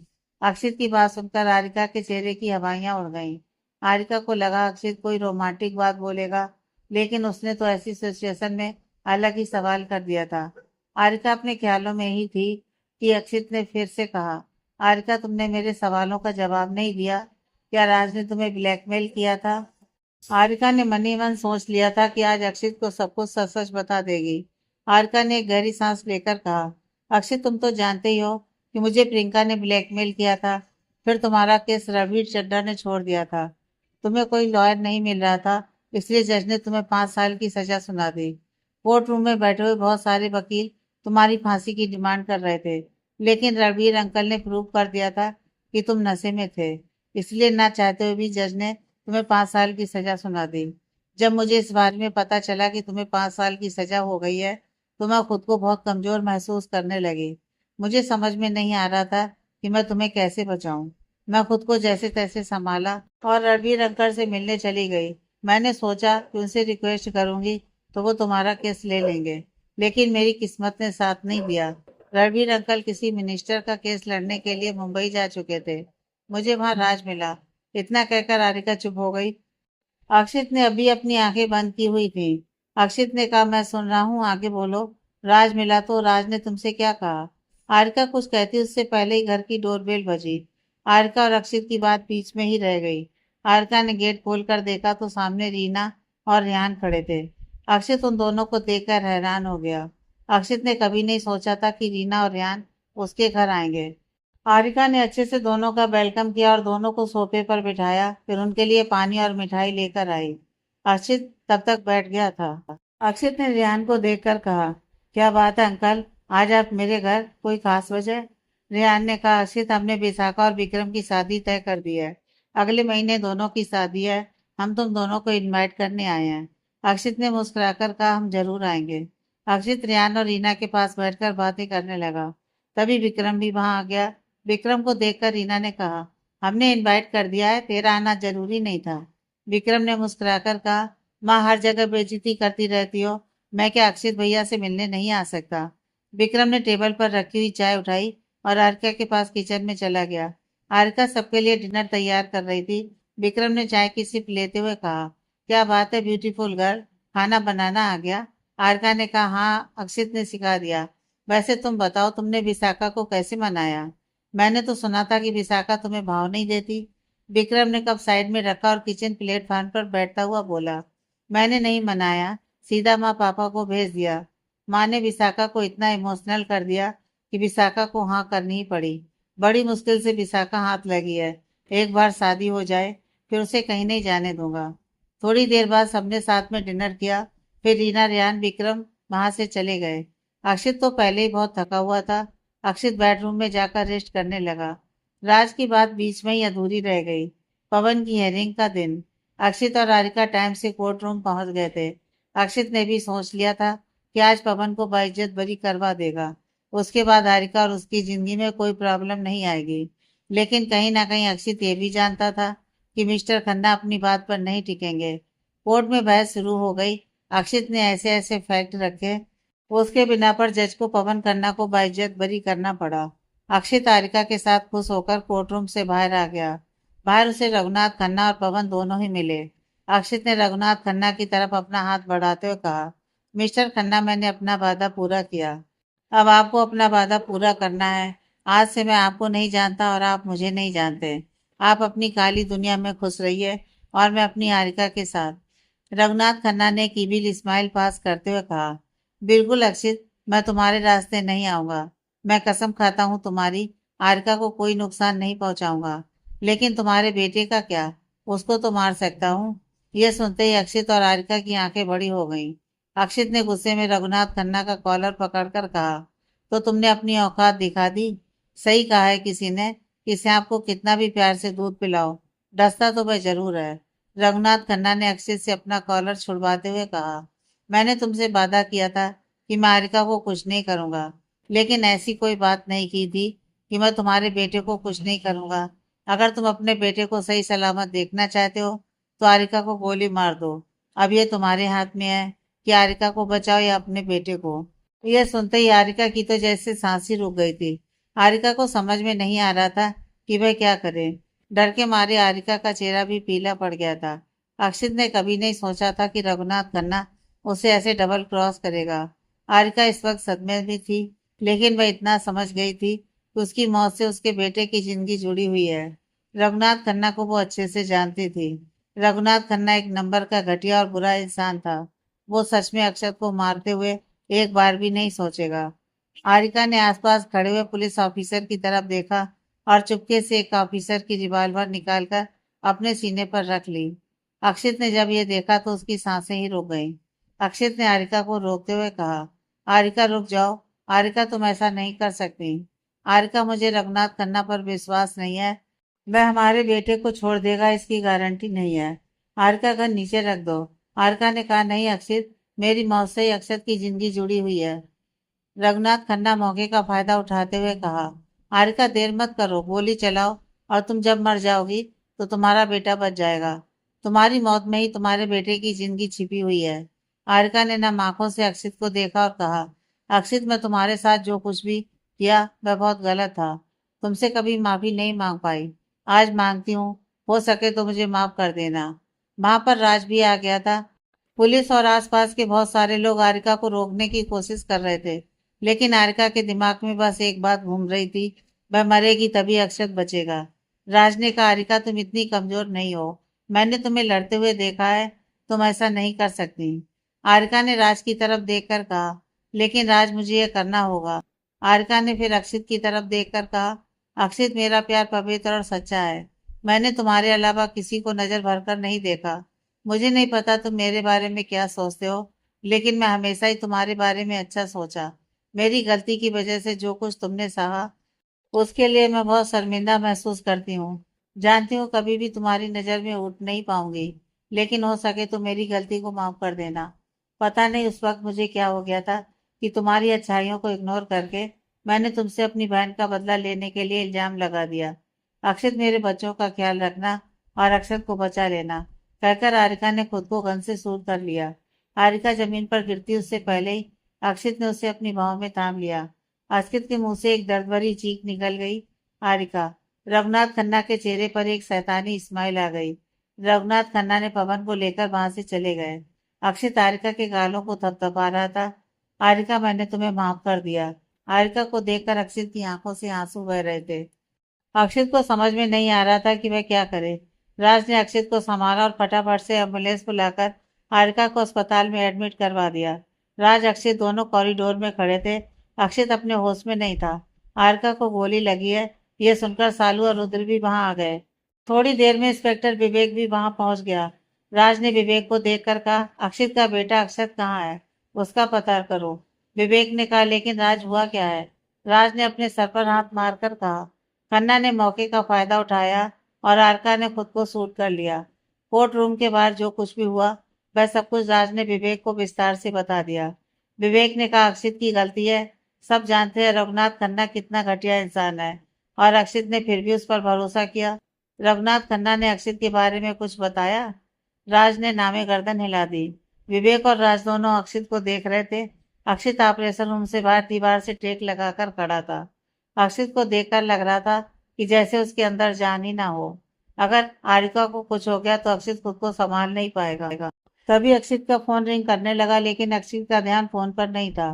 अक्षित की बात सुनकर आरिका के चेहरे की हवाइयां उड़ गईं। आरिका को लगा अक्षित कोई रोमांटिक बात बोलेगा, लेकिन उसने तो ऐसी सिचुएशन में अलग ही सवाल कर दिया था। आरिका अपने ख्यालों में ही थी कि अक्षित ने फिर से कहा, आरिका तुमने मेरे सवालों का जवाब नहीं दिया। क्या राज ने तुम्हें ब्लैकमेल किया था? आरिका ने मन ही मन सोच लिया था कि आज अक्षित को सब कुछ सच सच बता देगी। आरिका ने एक गहरी सांस लेकर कहा, अक्षित तुम तो जानते ही हो कि मुझे प्रियंका ने ब्लैकमेल किया था। फिर तुम्हारा केस रणवीर चड्ढा ने छोड़ दिया था। तुम्हें कोई लॉयर नहीं मिल रहा था, इसलिए जज ने तुम्हें 5 साल की सजा सुना दी। कोर्ट रूम में बैठे हुए बहुत सारे वकील तुम्हारी फांसी की डिमांड कर रहे थे, लेकिन रणवीर अंकल ने प्रूव कर दिया था कि तुम नशे में थे। इसलिए ना चाहते हुए भी जज ने तुम्हें 5 साल की सजा सुना दी। जब मुझे इस बारे में पता चला कि तुम्हें 5 साल की सजा हो गई है, तो मैं खुद को बहुत कमजोर महसूस करने लगी। मुझे समझ में नहीं आ रहा था कि मैं तुम्हें कैसे बचाऊं। मैं खुद को जैसे तैसे संभाला और रणवीर अंकल से मिलने चली गई। मैंने सोचा कि उनसे रिक्वेस्ट करूंगी तो वो तुम्हारा केस ले लेंगे, लेकिन मेरी किस्मत ने साथ नहीं दिया। रणवीर अंकल किसी मिनिस्टर का केस लड़ने के लिए मुंबई जा चुके थे। मुझे वहां राज मिला। इतना कहकर आरिका चुप हो गई। अक्षित ने अभी अपनी आंखें बंद की हुई थी। अक्षित ने कहा, मैं सुन रहा हूँ, आगे बोलो। राज मिला तो राज ने तुमसे क्या कहा? आरिका कुछ कहती उससे पहले ही घर की डोरबेल बजी। आरिका और अक्षित की बात बीच में ही रह गई। आरिका ने गेट खोलकर देखा तो सामने रीना और रेहान खड़े थे। अक्षित उन दोनों को देखकर हैरान हो गया। अक्षित ने कभी नहीं सोचा था कि रीना और रेहान उसके घर आएंगे। हारिका ने अच्छे से दोनों का वेलकम किया और दोनों को सोफे पर बिठाया, फिर उनके लिए पानी और मिठाई लेकर आई। अक्षित तब तक बैठ गया था। अक्षित ने रेहान को देखकर कहा, क्या बात है अंकल, आज आप मेरे घर, कोई खास वजह? रेहान ने कहा, अक्षित हमने विशाखा और विक्रम की शादी तय कर दी है। अगले महीने दोनों की शादी है। हम तुम दोनों को इनवाइट करने आए हैं। अक्षित ने मुस्कुराकर कहा, हम जरूर आएंगे। अक्षित रेहान और रीना के पास बैठकर बातें करने लगा। तभी विक्रम भी वहां आ गया। विक्रम को देखकर रीना ने कहा, हमने इनवाइट कर दिया है, तेरा आना जरूरी नहीं था। विक्रम ने मुस्कुराकर कहा, माँ हर जगह बेइज्जती करती रहती हो, मैं क्या अक्षित भैया से मिलने नहीं आ सकता? विक्रम ने टेबल पर रखी हुई चाय उठाई और आरिका के पास किचन में चला गया। आरिका सबके लिए डिनर तैयार कर रही थी। विक्रम ने चाय की सिप लेते हुए कहा, क्या बात है ब्यूटीफुल गर्ल, खाना बनाना आ गया? आरिका ने कहा, हाँ अक्षित ने सिखा दिया। वैसे तुम बताओ, तुमने विशाखा को कैसे मनाया? मैंने तो सुना था कि विशाखा तुम्हें भाव नहीं देती। विक्रम ने कप साइड में रखा और किचन प्लेटफॉर्म पर बैठता हुआ बोला, मैंने नहीं मनाया, सीधा माँ पापा को भेज दिया। माँ ने विशाखा को इतना इमोशनल कर दिया कि विशाखा को हाँ करनी ही पड़ी। बड़ी मुश्किल से विशाखा हाथ लगी है। एक बार शादी हो जाए फिर उसे कहीं नहीं जाने दूंगा। थोड़ी देर बाद सबने साथ में डिनर किया। फिर रीना रेहान विक्रम वहां से चले गए। अक्षित तो पहले ही बहुत थका हुआ था। अक्षित बेडरूम में जाकर रेस्ट करने लगा। राज की बात बीच में ही अधूरी रह गई। पवन की हेयरिंग का दिन। अक्षित और राधिका टाइम से कोर्ट रूम पहुंच गए थे। अक्षित ने भी सोच लिया था कि आज पवन को बाइज्जत बरी करवा देगा। उसके बाद हारिका और उसकी जिंदगी में कोई प्रॉब्लम नहीं आएगी। लेकिन कहीं ना कहीं अक्षित ये भी जानता था कि मिस्टर खन्ना अपनी बात पर नहीं टिकेंगे। कोर्ट में बहस शुरू हो गई। अक्षित ने ऐसे ऐसे फैक्ट रखे, उसके बिना पर जज को पवन खन्ना को बाइज्जत बरी करना पड़ा। अक्षय तारिका के साथ खुश होकर कोर्टरूम से बाहर आ गया। बाहर उसे रघुनाथ खन्ना और पवन दोनों ही मिले। अक्षित ने रघुनाथ खन्ना की तरफ अपना हाथ बढ़ाते हुए कहा, मिस्टर खन्ना, मैंने अपना वादा पूरा किया। अब आपको अपना वादा पूरा करना है। आज से मैं आपको नहीं जानता और आप मुझे नहीं जानते। आप अपनी काली दुनिया में खुश रहिए और मैं अपनी हारिका के साथ। रघुनाथ खन्ना ने एक इविल स्माइल पास करते हुए कहा, बिल्कुल अक्षित, मैं तुम्हारे रास्ते नहीं आऊंगा। मैं कसम खाता हूँ तुम्हारी आरिका को कोई नुकसान नहीं पहुंचाऊंगा। लेकिन तुम्हारे बेटे का क्या? उसको तो मार सकता हूँ। यह सुनते ही अक्षित और आरिका की आंखें बड़ी हो गईं। अक्षित ने गुस्से में रघुनाथ खन्ना का कॉलर पकड़कर कहा, तो तुमने अपनी औकात दिखा दी। सही कहा है किसी ने कि सांप को कितना भी प्यार से दूध पिलाओ, डसता तो वह जरूर है। रघुनाथ खन्ना ने अक्षित से अपना कॉलर छुड़वाते हुए कहा, मैंने तुमसे वादा किया था कि मैं हारिका को कुछ नहीं करूंगा, लेकिन ऐसी कोई बात नहीं की थी कि मैं तुम्हारे बेटे को कुछ नहीं करूंगा। अगर तुम अपने बेटे को सही सलामत देखना चाहते हो तो हारिका को गोली मार दो। अब ये तुम्हारे हाथ में है कि हारिका को बचाओ या अपने बेटे को। यह सुनते ही हारिका की तो जैसे सांस ही रुक गई थी। हारिका को समझ में नहीं आ रहा था कि वह क्या करे। डर के मारे हारिका का चेहरा भी पीला पड़ गया था। अक्षित ने कभी नहीं सोचा था कि रघुनाथ खन्ना उसे ऐसे डबल क्रॉस करेगा। आरिका इस वक्त सदमे में थी, लेकिन वह इतना समझ गई थी कि उसकी मौत से उसके बेटे की जिंदगी जुड़ी हुई है। रघुनाथ खन्ना को वो अच्छे से जानती थी। रघुनाथ खन्ना एक नंबर का घटिया और बुरा इंसान था। वो सच में अक्षत को मारते हुए एक बार भी नहीं सोचेगा। आरिका ने आसपास खड़े हुए पुलिस ऑफिसर की तरफ देखा और चुपके से एक ऑफिसर की रिवॉल्वर निकालकर अपने सीने पर रख ली। अक्षित ने जब ये देखा तो उसकी सांसें ही रुक गईं। अक्षित ने आरिका को रोकते हुए कहा, आरिका रुक जाओ। आरिका तुम ऐसा नहीं कर सकती। आरिका मुझे रघुनाथ खन्ना पर विश्वास नहीं है। वह हमारे बेटे को छोड़ देगा इसकी गारंटी नहीं है। आरिका का नीचे रख दो। आरिका ने कहा, नहीं अक्षित, मेरी मौत से ही अक्षत की जिंदगी जुड़ी हुई है। रघुनाथ खन्ना मौके का फायदा उठाते हुए कहा, आरिका देर मत करो, गोली चलाओ और तुम जब मर जाओगी तो तुम्हारा बेटा बच जाएगा। तुम्हारी मौत में ही तुम्हारे बेटे की जिंदगी छिपी हुई है। आरिका ने नम आंखों से अक्षित को देखा और कहा, अक्षित मैं तुम्हारे साथ जो कुछ भी किया वह बहुत गलत था। तुमसे कभी माफी नहीं मांग पाई, आज मांगती हूँ। हो सके तो मुझे माफ कर देना। वहां पर राज भी आ गया था। पुलिस और आसपास के बहुत सारे लोग आरिका को रोकने की कोशिश कर रहे थे, लेकिन आरिका के दिमाग में बस एक बात घूम रही थी, वह मरेगी तभी अक्षत बचेगा। राज ने कहा, आरिका तुम इतनी कमजोर नहीं हो। मैंने तुम्हें लड़ते हुए देखा है, तुम ऐसा नहीं कर सकती। आरिका ने राज की तरफ देखकर कहा, लेकिन राज मुझे यह करना होगा। आरिका ने फिर अक्षित की तरफ देखकर कहा, अक्षित मेरा प्यार पवित्र और सच्चा है। मैंने तुम्हारे अलावा किसी को नजर भरकर नहीं देखा। मुझे नहीं पता तुम मेरे बारे में क्या सोचते हो, लेकिन मैं हमेशा ही तुम्हारे बारे में अच्छा सोचा। मेरी गलती की वजह से जो कुछ तुमने सहा उसके लिए मैं बहुत शर्मिंदा महसूस करती हूँ। जानती हूँ कभी भी तुम्हारी नज़र में उठ नहीं पाऊंगी, लेकिन हो सके तो मेरी गलती को माफ कर देना। पता नहीं उस वक्त मुझे क्या हो गया था कि तुम्हारी अच्छाइयों को इग्नोर करके मैंने तुमसे अपनी बहन का बदला लेने के लिए इल्जाम लगा दिया। अक्षत मेरे बच्चों का ख्याल रखना और अक्षत को बचा लेना, कहकर आरिका ने खुद को गन से शूट कर लिया। आरिका जमीन पर गिरती उससे पहले ही अक्षित ने उसे अपनी बाहों में थाम लिया। अक्षित के मुंह से एक दर्द भरी चीख निकल गई। आरिका। रघुनाथ खन्ना के चेहरे पर एक शैतानी स्माइल आ गई। रघुनाथ खन्ना ने पवन को लेकर वहां से चले गए। अक्षित आरिका के गालों को थपथपा रहा था। आरिका मैंने तुम्हें माफ कर दिया। आरिका को देखकर अक्षित की आंखों से आंसू बह रहे थे। अक्षित को समझ में नहीं आ रहा था कि वह क्या करे। राज ने अक्षित को संभाला और फटाफट से एम्बुलेंस बुलाकर आरिका को अस्पताल में एडमिट करवा दिया। राज अक्षित दोनों कॉरिडोर में खड़े थे। अक्षित अपने होश में नहीं था। आरिका को गोली लगी है, यह सुनकर सालू और रुद्र भी वहां आ गए। थोड़ी देर में इंस्पेक्टर विवेक भी वहां पहुंच गया। राज ने विवेक को देखकर कहा, अक्षित का बेटा अक्षत कहाँ है, उसका पता करो। विवेक ने कहा, लेकिन राज हुआ क्या है? राज ने अपने सर पर हाथ मारकर कहा। खन्ना ने मौके का फायदा उठाया और आरका ने खुद को शूट कर लिया। कोर्ट रूम के बाहर जो कुछ भी हुआ वह सब कुछ राज ने विवेक को विस्तार से बता दिया। विवेक ने कहा, अक्षित की गलती है। सब जानते हैं रघुनाथ खन्ना कितना घटिया इंसान है, और अक्षित ने फिर भी उस पर भरोसा किया। रघुनाथ खन्ना ने अक्षित के बारे में कुछ बताया? राज ने नामे गर्दन हिला दी। विवेक और राज दोनों अक्षित को देख रहे थे। अक्षित ऑपरेशन रूम से बाहर दीवार से टेक लगाकर खड़ा था। अक्षित को देखकर लग रहा था कि जैसे उसके अंदर जान ही ना हो। अगर आरिका को कुछ हो गया तो अक्षित खुद को संभाल नहीं पाएगा। तभी अक्षित का फोन रिंग करने लगा, लेकिन अक्षित का ध्यान फोन पर नहीं था।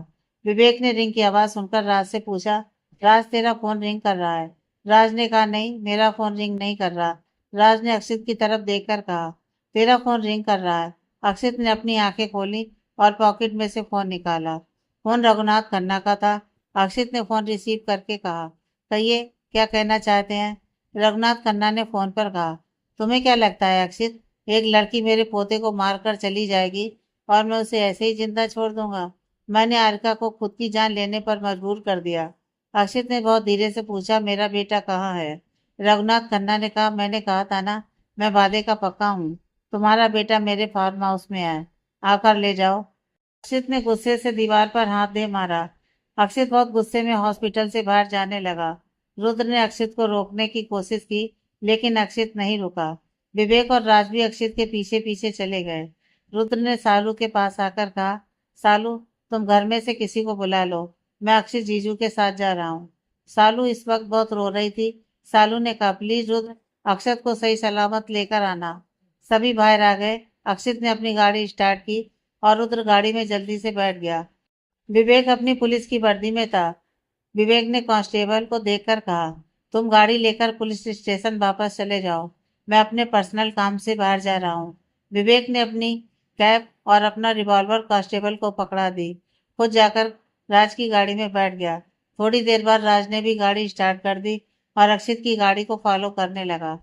विवेक ने रिंग की आवाज सुनकर राज से पूछा, राज तेरा फोन रिंग कर रहा है? राज ने कहा, नहीं मेरा फोन रिंग नहीं कर रहा। राज ने अक्षित की तरफ देखकर कहा, तेरा फोन रिंग कर रहा है। अक्षित ने अपनी आंखें खोली और पॉकेट में से फोन निकाला। फोन रघुनाथ खन्ना का था। अक्षित ने फोन रिसीव करके कहा, कहिए क्या कहना चाहते हैं? रघुनाथ खन्ना ने फोन पर कहा, तुम्हें क्या लगता है अक्षित, एक लड़की मेरे पोते को मारकर चली जाएगी और मैं उसे ऐसे ही जिंदा छोड़ दूंगा? मैंने आरिका को खुद की जान लेने पर मजबूर कर दिया। अक्षित ने बहुत धीरे से पूछा, मेरा बेटा कहाँ है? रघुनाथ खन्ना ने कहा, मैंने कहा था ना, मैं वादे का पक्का हूँ। तुम्हारा बेटा मेरे फार्म हाउस में है, आकर ले जाओ। अक्षित ने गुस्से से दीवार पर हाथ दे मारा। अक्षित बहुत गुस्से में हॉस्पिटल से बाहर जाने लगा। रुद्र ने अक्षित को रोकने की कोशिश की, लेकिन अक्षित नहीं रुका। विवेक और राज भी अक्षित के पीछे पीछे चले गए। रुद्र ने सालू के पास आकर कहा, सालू तुम घर में से किसी को बुला लो, मैं अक्षित जीजू के साथ जा रहा हूँ। सालू इस वक्त बहुत रो रही थी। सालू ने कहा, प्लीज रुद्र, अक्षत को सही सलामत लेकर आना। सभी बाहर आ गए। अक्षित ने अपनी गाड़ी स्टार्ट की और रुद्र गाड़ी में जल्दी से बैठ गया। विवेक अपनी पुलिस की वर्दी में था। विवेक ने कांस्टेबल को देखकर कहा, तुम गाड़ी लेकर पुलिस स्टेशन वापस चले जाओ, मैं अपने पर्सनल काम से बाहर जा रहा हूँ। विवेक ने अपनी कैप और अपना रिवॉल्वर कांस्टेबल को पकड़ा दी। खुद जाकर राज की गाड़ी में बैठ गया। थोड़ी देर बाद राज ने भी गाड़ी स्टार्ट कर दी और अक्षित की गाड़ी को फॉलो करने लगा।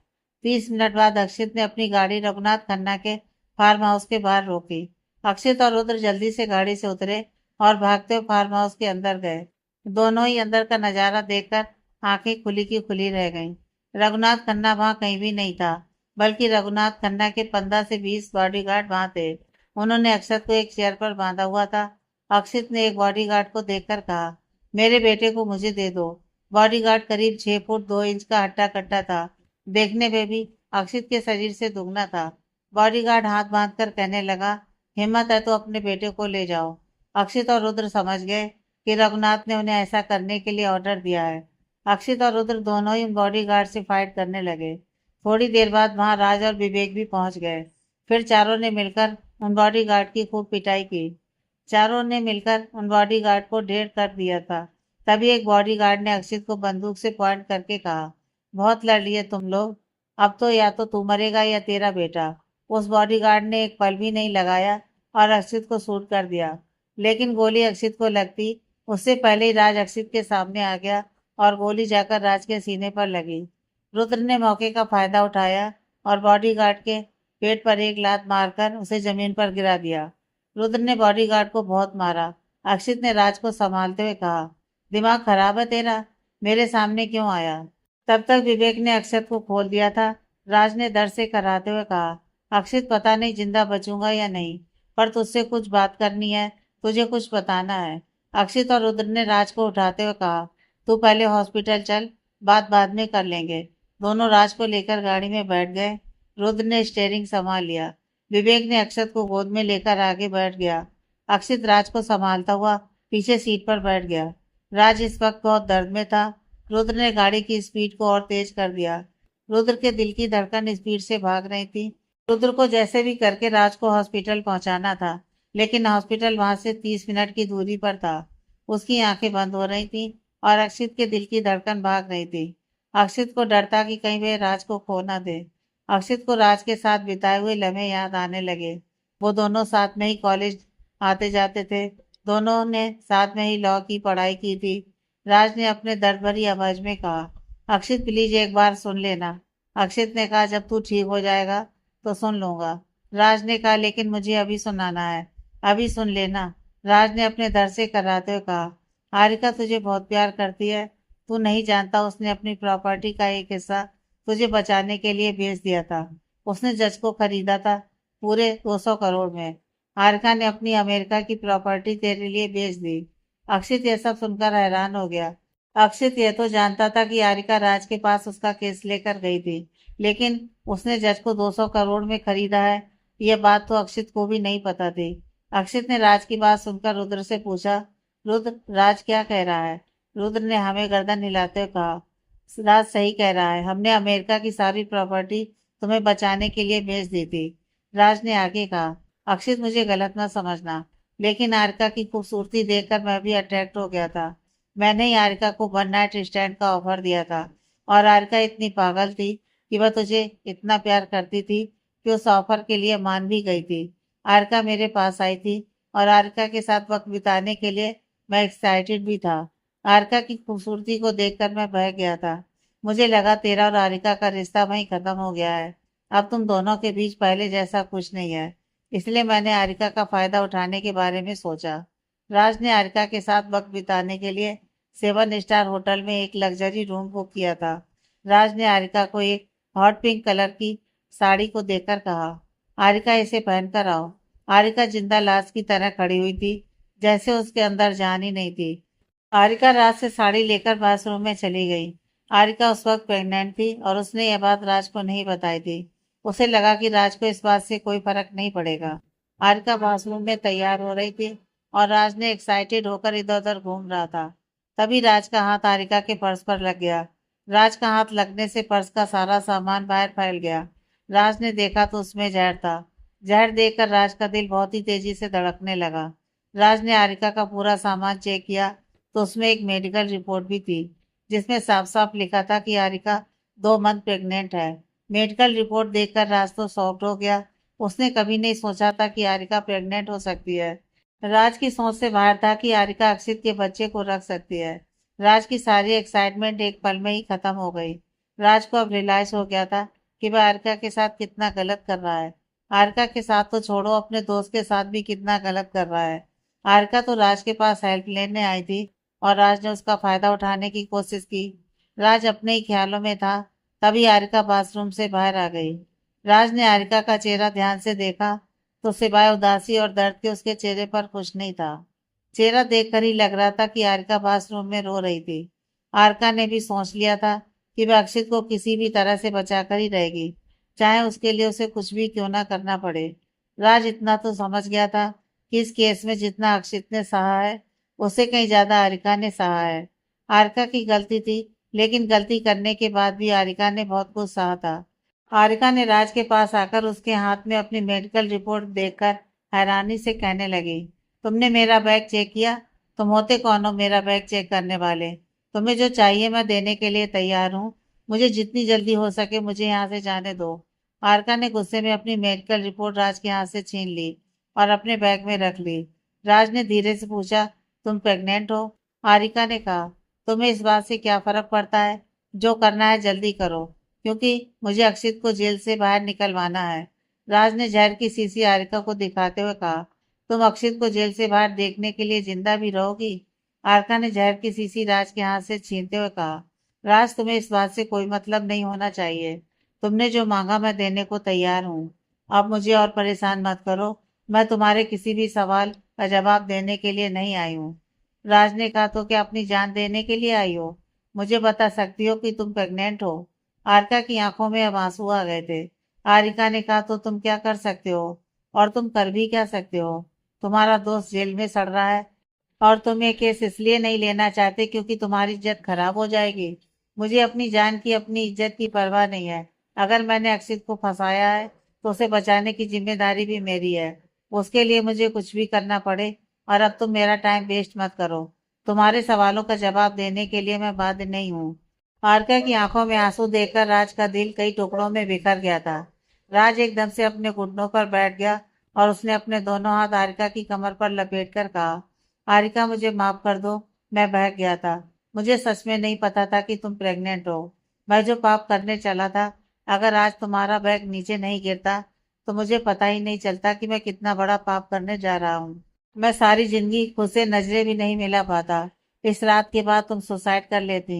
30 मिनट बाद अक्षित ने अपनी गाड़ी रघुनाथ खन्ना के फार्म हाउस के बाहर रोकी। अक्षित और रुद्र जल्दी से गाड़ी से उतरे और भागते हुए फार्म हाउस के अंदर गए। दोनों ही अंदर का नजारा देखकर आंखें खुली की खुली रह गईं। रघुनाथ खन्ना वहां कहीं भी नहीं था, बल्कि रघुनाथ खन्ना के 15 से 20 बॉडीगार्ड वहां थे। उन्होंने अक्षत को एक चेयर पर बांधा हुआ था। अक्षित ने एक बॉडीगार्ड को देखकर कहा, मेरे बेटे को मुझे दे दो। बॉडीगार्ड करीब 6 फुट 2 इंच का हट्टा कट्टा था। देखने में भी अक्षित के शरीर से दुगना था। बॉडीगार्ड हाथ बांधकर कहने लगा, हिम्मत है तो अपने बेटे को ले जाओ। अक्षित और रुद्र समझ गए कि रघुनाथ ने उन्हें ऐसा करने के लिए ऑर्डर दिया है। अक्षित और रुद्र दोनों ही बॉडीगार्ड से फाइट करने लगे। थोड़ी देर बाद वहां राज और विवेक भी पहुंच गए। फिर चारों ने मिलकर उन बॉडीगार्ड की खूब पिटाई की। चारों ने मिलकर उन बॉडीगार्ड को ढेर कर दिया था। तभी एक बॉडीगार्ड ने अक्षित को बंदूक से पॉइंट करके कहा, बहुत लड़ लिए तुम लोग, अब तो या तो तू मरेगा या तेरा बेटा। उस बॉडीगार्ड ने एक पल भी नहीं लगाया और अक्षित को शूट कर दिया। लेकिन गोली अक्षित को लगती उससे पहले ही राज अक्षित के सामने आ गया और गोली जाकर राज के सीने पर लगी। रुद्र ने मौके का फायदा उठाया और बॉडीगार्ड के पेट पर एक लात मारकर उसे जमीन पर गिरा दिया। रुद्र ने बॉडीगार्ड को बहुत मारा। अक्षित ने राज को संभालते हुए कहा, दिमाग खराब है तेरा, मेरे सामने क्यों आया। तब तक विवेक ने अक्षत को खोल दिया था। राज ने डर से कराते हुए कहा, अक्षित पता नहीं जिंदा बचूंगा या नहीं, पर तुझसे कुछ बात करनी है, तुझे कुछ बताना है। अक्षित और रुद्र ने राज को उठाते हुए कहा, तू पहले हॉस्पिटल चल, बात बाद में कर लेंगे। दोनों राज को लेकर गाड़ी में बैठ गए। रुद्र ने स्टेयरिंग संभाल लिया। विवेक ने अक्षत को गोद में लेकर आगे बैठ गया। अक्षित राज को संभालता हुआ पीछे सीट पर बैठ गया। राज इस वक्त बहुत दर्द में था। रुद्र ने गाड़ी की स्पीड को और तेज कर दिया। रुद्र के दिल की धड़कन स्पीड से भाग रही थी। रुद्र को जैसे भी करके राज को हॉस्पिटल पहुंचाना था, लेकिन हॉस्पिटल वहां से 30 मिनट की दूरी पर था। उसकी आंखें बंद हो रही थी और अक्षित के दिल की धड़कन भाग रही थी। अक्षित को डर था कि कहीं वे राज को खो ना दे। अक्षित को राज के साथ बिताए हुए लम्हे याद आने लगे। वो दोनों साथ में ही कॉलेज आते जाते थे। दोनों ने साथ में ही लॉ की पढ़ाई की थी। राज ने अपने दर्द भरी आवाज में कहा, अक्षित प्लीज एक बार सुन लेना। अक्षित ने कहा, जब तू ठीक हो जाएगा तो सुन लूंगा। राज ने कहा, लेकिन मुझे अभी सुनाना है, अभी सुन लेना। राज ने अपने दर्द से कराते हुए कहा, हारिका तुझे बहुत प्यार करती है, तू नहीं जानता, उसने अपनी प्रॉपर्टी का एक हिस्सा तुझे बचाने के लिए बेच दिया था। उसने जज को खरीदा था पूरे 200 करोड़ में। हारिका ने अपनी अमेरिका की प्रॉपर्टी तेरे लिए बेच दी। अक्षित यह सब सुनकर हैरान हो गया। अक्षित यह तो जानता था कि हारिका राज के पास उसका केस लेकर गई थी, लेकिन उसने जज को 200 करोड़ में खरीदा है, यह बात तो अक्षित को भी नहीं पता थी। अक्षित ने राज की बात सुनकर रुद्र से पूछा, रुद्र राज क्या कह रहा है। रुद्र ने हमें गर्दन हिलाते हुए कहा, राज सही कह रहा है, हमने अमेरिका की सारी प्रॉपर्टी तुम्हें बचाने के लिए बेच दी थी। राज ने आगे कहा, अक्षित मुझे गलत ना समझना, लेकिन हारिका की खूबसूरती देखकर मैं भी अट्रैक्ट हो गया था। मैंने ही हारिका को 1 नाइट स्टैंड का ऑफर दिया था और हारिका इतनी पागल थी कि वह तुझे इतना प्यार करती थी कि उस ऑफर के लिए मान भी गई थी। हारिका मेरे पास आई थी और हारिका के साथ वक्त बिताने के लिए मैं एक्साइटेड भी था। हारिका की खूबसूरती को देखकर मैं बह गया था। मुझे लगा तेरा और हारिका का रिश्ता वहीं खत्म हो गया है। अब तुम दोनों के बीच पहले जैसा कुछ नहीं है, इसलिए मैंने हारिका का फायदा उठाने के बारे में सोचा। राज ने हारिका के साथ वक्त बिताने के लिए 7 स्टार होटल में एक लग्जरी रूम बुक किया था। राज ने हारिका को एक हॉट पिंक कलर की साड़ी को देकर कहा, हारिका इसे पहनकर आओ। हारिका जिंदा लाश की तरह खड़ी हुई थी, जैसे उसके अंदर जान ही नहीं थी। हारिका राज से साड़ी लेकर बाथरूम में चली गई। हारिका उस वक्त प्रेग्नेंट थी और उसने यह बात राज को नहीं बताई थी। उसे लगा कि राज को इस बात से कोई फर्क नहीं पड़ेगा। हारिका बाथरूम में तैयार हो रही थी और राज ने एक्साइटेड होकर इधर उधर घूम रहा था। तभी राज का हाथ हारिका के पर्स पर लग गया। राज का हाथ लगने से पर्स का सारा सामान बाहर फैल गया। राज ने देखा तो उसमें जहर था। जहर देखकर राज का दिल बहुत ही तेजी से धड़कने लगा। राज ने हारिका का पूरा सामान चेक किया तो उसमें एक मेडिकल रिपोर्ट भी थी, जिसमें साफ साफ लिखा था कि हारिका 2 मंथ प्रेग्नेंट है। मेडिकल रिपोर्ट देखकर राज तो शॉक्ड हो गया। उसने कभी नहीं सोचा था कि हारिका प्रेग्नेंट हो सकती है। राज की सोच से बाहर था कि हारिका अक्षित के बच्चे को रख सकती है। राज की सारी एक्साइटमेंट एक पल में ही खत्म हो गई। राज को अब रियलाइज हो गया था कि वह हारिका के साथ कितना गलत कर रहा है। हारिका के साथ तो छोड़ो, अपने दोस्त के साथ भी कितना गलत कर रहा है। हारिका तो राज के पास हेल्प लेने आई थी और राज ने उसका फायदा उठाने की कोशिश की। राज अपने ही ख्यालों में था, तभी हारिका बाथरूम से बाहर आ गई। राज ने हारिका का चेहरा ध्यान से देखा तो सिवाय उदासी और दर्द के उसके चेहरे पर कुछ नहीं था। चेहरा देखकर ही लग रहा था कि हारिका बाथरूम में रो रही थी। हारिका ने भी सोच लिया था कि वह अक्षित को किसी भी तरह से बचाकर ही रहेगी, चाहे उसके लिए उसे कुछ भी क्यों ना करना पड़े। राज इतना तो समझ गया था कि इस केस में जितना अक्षित ने सहा है, उससे कहीं ज्यादा हारिका ने सहा है। हारिका की गलती थी, लेकिन गलती करने के बाद भी हारिका ने बहुत कुछ सहा था। हारिका ने राज के पास आकर उसके हाथ में अपनी मेडिकल रिपोर्ट देखकर हैरानी से कहने लगी, तुमने मेरा बैग चेक किया? तुम होते कौन हो मेरा बैग चेक करने वाले? तुम्हें जो चाहिए मैं देने के लिए तैयार हूँ। मुझे जितनी जल्दी हो सके मुझे यहाँ से जाने दो। हारिका ने गुस्से में अपनी मेडिकल रिपोर्ट राज के हाथ से छीन ली और अपने बैग में रख ली। राज ने धीरे से पूछा, तुम प्रेग्नेंट हो? हारिका ने कहा, तुम्हें इस बात से क्या फर्क पड़ता है? जो करना है जल्दी करो, क्योंकि मुझे अक्षित को जेल से बाहर निकलवाना है। राज ने जहर की शीशी हारिका को दिखाते हुए कहा, तुम अक्षित को जेल से बाहर देखने के लिए जिंदा भी रहोगी? हारिका ने जहर की शीशी राज के हाथ से छीनते हुए कहा, राज तुम्हें इस बात से कोई मतलब नहीं होना चाहिए। तुमने जो मांगा मैं देने को तैयार हूँ। अब मुझे और परेशान मत करो। मैं तुम्हारे किसी भी सवाल का जवाब देने के लिए नहीं आई हूँ। राज ने कहा, तो क्या अपनी जान देने के लिए आई हो? मुझे बता सकती हो कि तुम प्रेग्नेंट हो? हारिका की आंखों में अब आंसू आ गए थे। हारिका ने कहा, तो तुम क्या कर सकते हो? और तुम कर भी क्या सकते हो? तुम्हारा दोस्त जेल में सड़ रहा है और तुम ये केस इसलिए नहीं लेना चाहते क्योंकि तुम्हारी इज्जत खराब हो जाएगी। मुझे अपनी जान की, अपनी इज्जत की परवाह नहीं है। अगर मैंने अक्षित को फंसाया है तो उसे बचाने की जिम्मेदारी भी मेरी है। उसके लिए मुझे कुछ भी करना पड़े। और अब तुम मेरा टाइम वेस्ट मत करो। तुम्हारे सवालों का जवाब देने के लिए मैं बाध्य नहीं हूँ। हारिका की आंखों में आंसू देखकर राज का दिल कई टुकड़ों में बिखर गया था। राज एकदम से अपने घुटनों पर बैठ गया और उसने अपने दोनों हाथ हारिका की कमर पर लपेट कर कहा, हारिका मुझे माफ कर दो। मैं बहक गया था। मुझे सच में नहीं पता था कि तुम प्रेग्नेंट हो। मैं जो पाप करने चला था, अगर आज तुम्हारा बैग नीचे नहीं गिरता तो मुझे पता ही नहीं चलता कि मैं कितना बड़ा पाप करने जा रहा हूँ। मैं सारी जिंदगी खुद से नजरें भी नहीं मिला पाता। इस रात के बाद तुम सुसाइड कर लेती।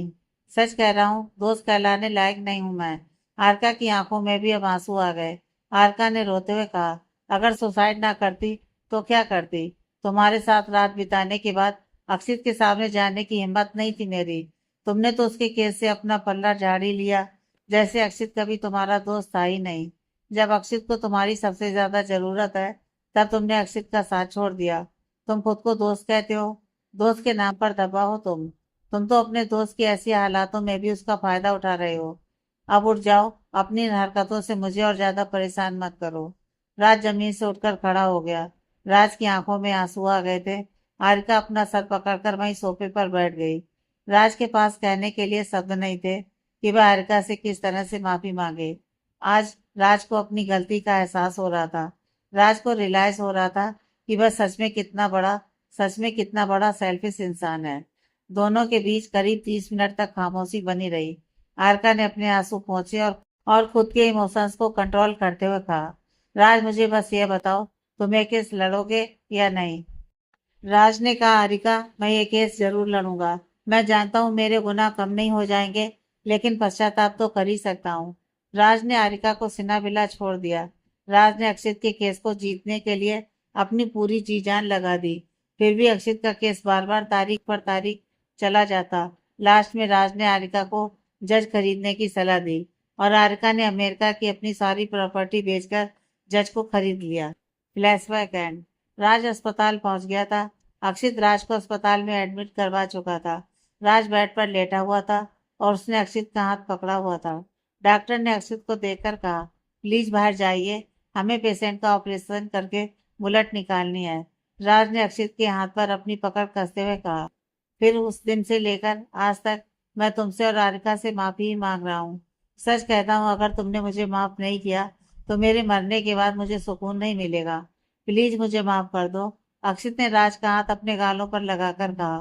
सच कह रहा हूँ, दोस्त कहलाने लायक नहीं हूँ मैं। हारिका की आंखों में भी अब आंसू आ गए। हारिका ने रोते हुए कहा, अगर सुसाइड ना करती तो क्या करती? तुम्हारे साथ रात बिताने के बाद अक्षित के सामने जाने की हिम्मत नहीं थी मेरी। तुमने तो उसके केस से अपना पल्ला झाड़ ही लिया, जैसे अक्षित कभी तुम्हारा दोस्त था ही नहीं। जब अक्षित को तुम्हारी सबसे ज्यादा जरूरत है, तब तुमने अक्षित का साथ छोड़ दिया। तुम खुद को दोस्त कहते हो, दोस्त के नाम पर दबा हो तुम तो अपने दोस्त की ऐसी हालातों में भी उसका फायदा उठा रहे हो। अब उठ जाओ, अपनी इन हरकतों से मुझे और ज्यादा परेशान मत करो। राज जमीन से उठकर खड़ा हो गया। राज की आंखों में आंसू आ गए थे। हारिका अपना सर पकड़कर वहीं सोफे पर बैठ गई। राज के पास कहने के लिए शब्द नहीं थे कि वह हारिका से किस तरह से माफी मांगे। आज राज को अपनी गलती का एहसास हो रहा था। राज को रियलाइज हो रहा था कि वह सच में कितना बड़ा सेल्फिश इंसान है। दोनों के बीच करीब 30 मिनट तक खामोशी बनी रही। हारिका ने अपने आंसू पोंछे और खुद के इमोशंस को कंट्रोल करते हुए कहा, राज मुझे बस ये बताओ, तुम ये केस लड़ोगे या नहीं? राज ने कहा, हारिका मैं ये केस जरूर लड़ूंगा। मैं जानता हूँ मेरे गुनाह कम नहीं हो जाएंगे, लेकिन पश्चाताप तो कर ही सकता हूँ। राज ने हारिका को सिनाबिला छोड़ दिया। राज ने अक्षित के केस को जीतने के लिए अपनी पूरी जी जान लगा दी। फिर भी अक्षित का केस बार बार तारीख पर तारीख चला जाता। लास्ट में राज ने हारिका को जज खरीदने की सलाह दी और हारिका ने अमेरिका की अपनी सारी प्रॉपर्टी बेचकर जज को खरीद लिया। Flashback and. राज अस्पताल पहुंच गया था। अक्षित राज को अस्पताल में एडमिट करवा चुका था। राज बेड पर लेटा हुआ था और उसने अक्षित का हाथ पकड़ा हुआ था। डॉक्टर ने अक्षित को देखकर कहा, प्लीज बाहर जाइए, हमें पेशेंट का ऑपरेशन करके बुलेट निकालनी है। राज ने अक्षित के हाथ पर अपनी पकड़ कसते हुए कहा। फिर उस दिन से लेकर आज तक मैं तुमसे और राधिका से माफी ही मांग रहा हूँ। सच कहता हूँ, अगर तुमने मुझे माफ नहीं किया तो मेरे मरने के बाद मुझे सुकून नहीं मिलेगा। प्लीज मुझे माफ कर दो। अक्षित ने राज का हाथ अपने गालों पर लगाकर कहा।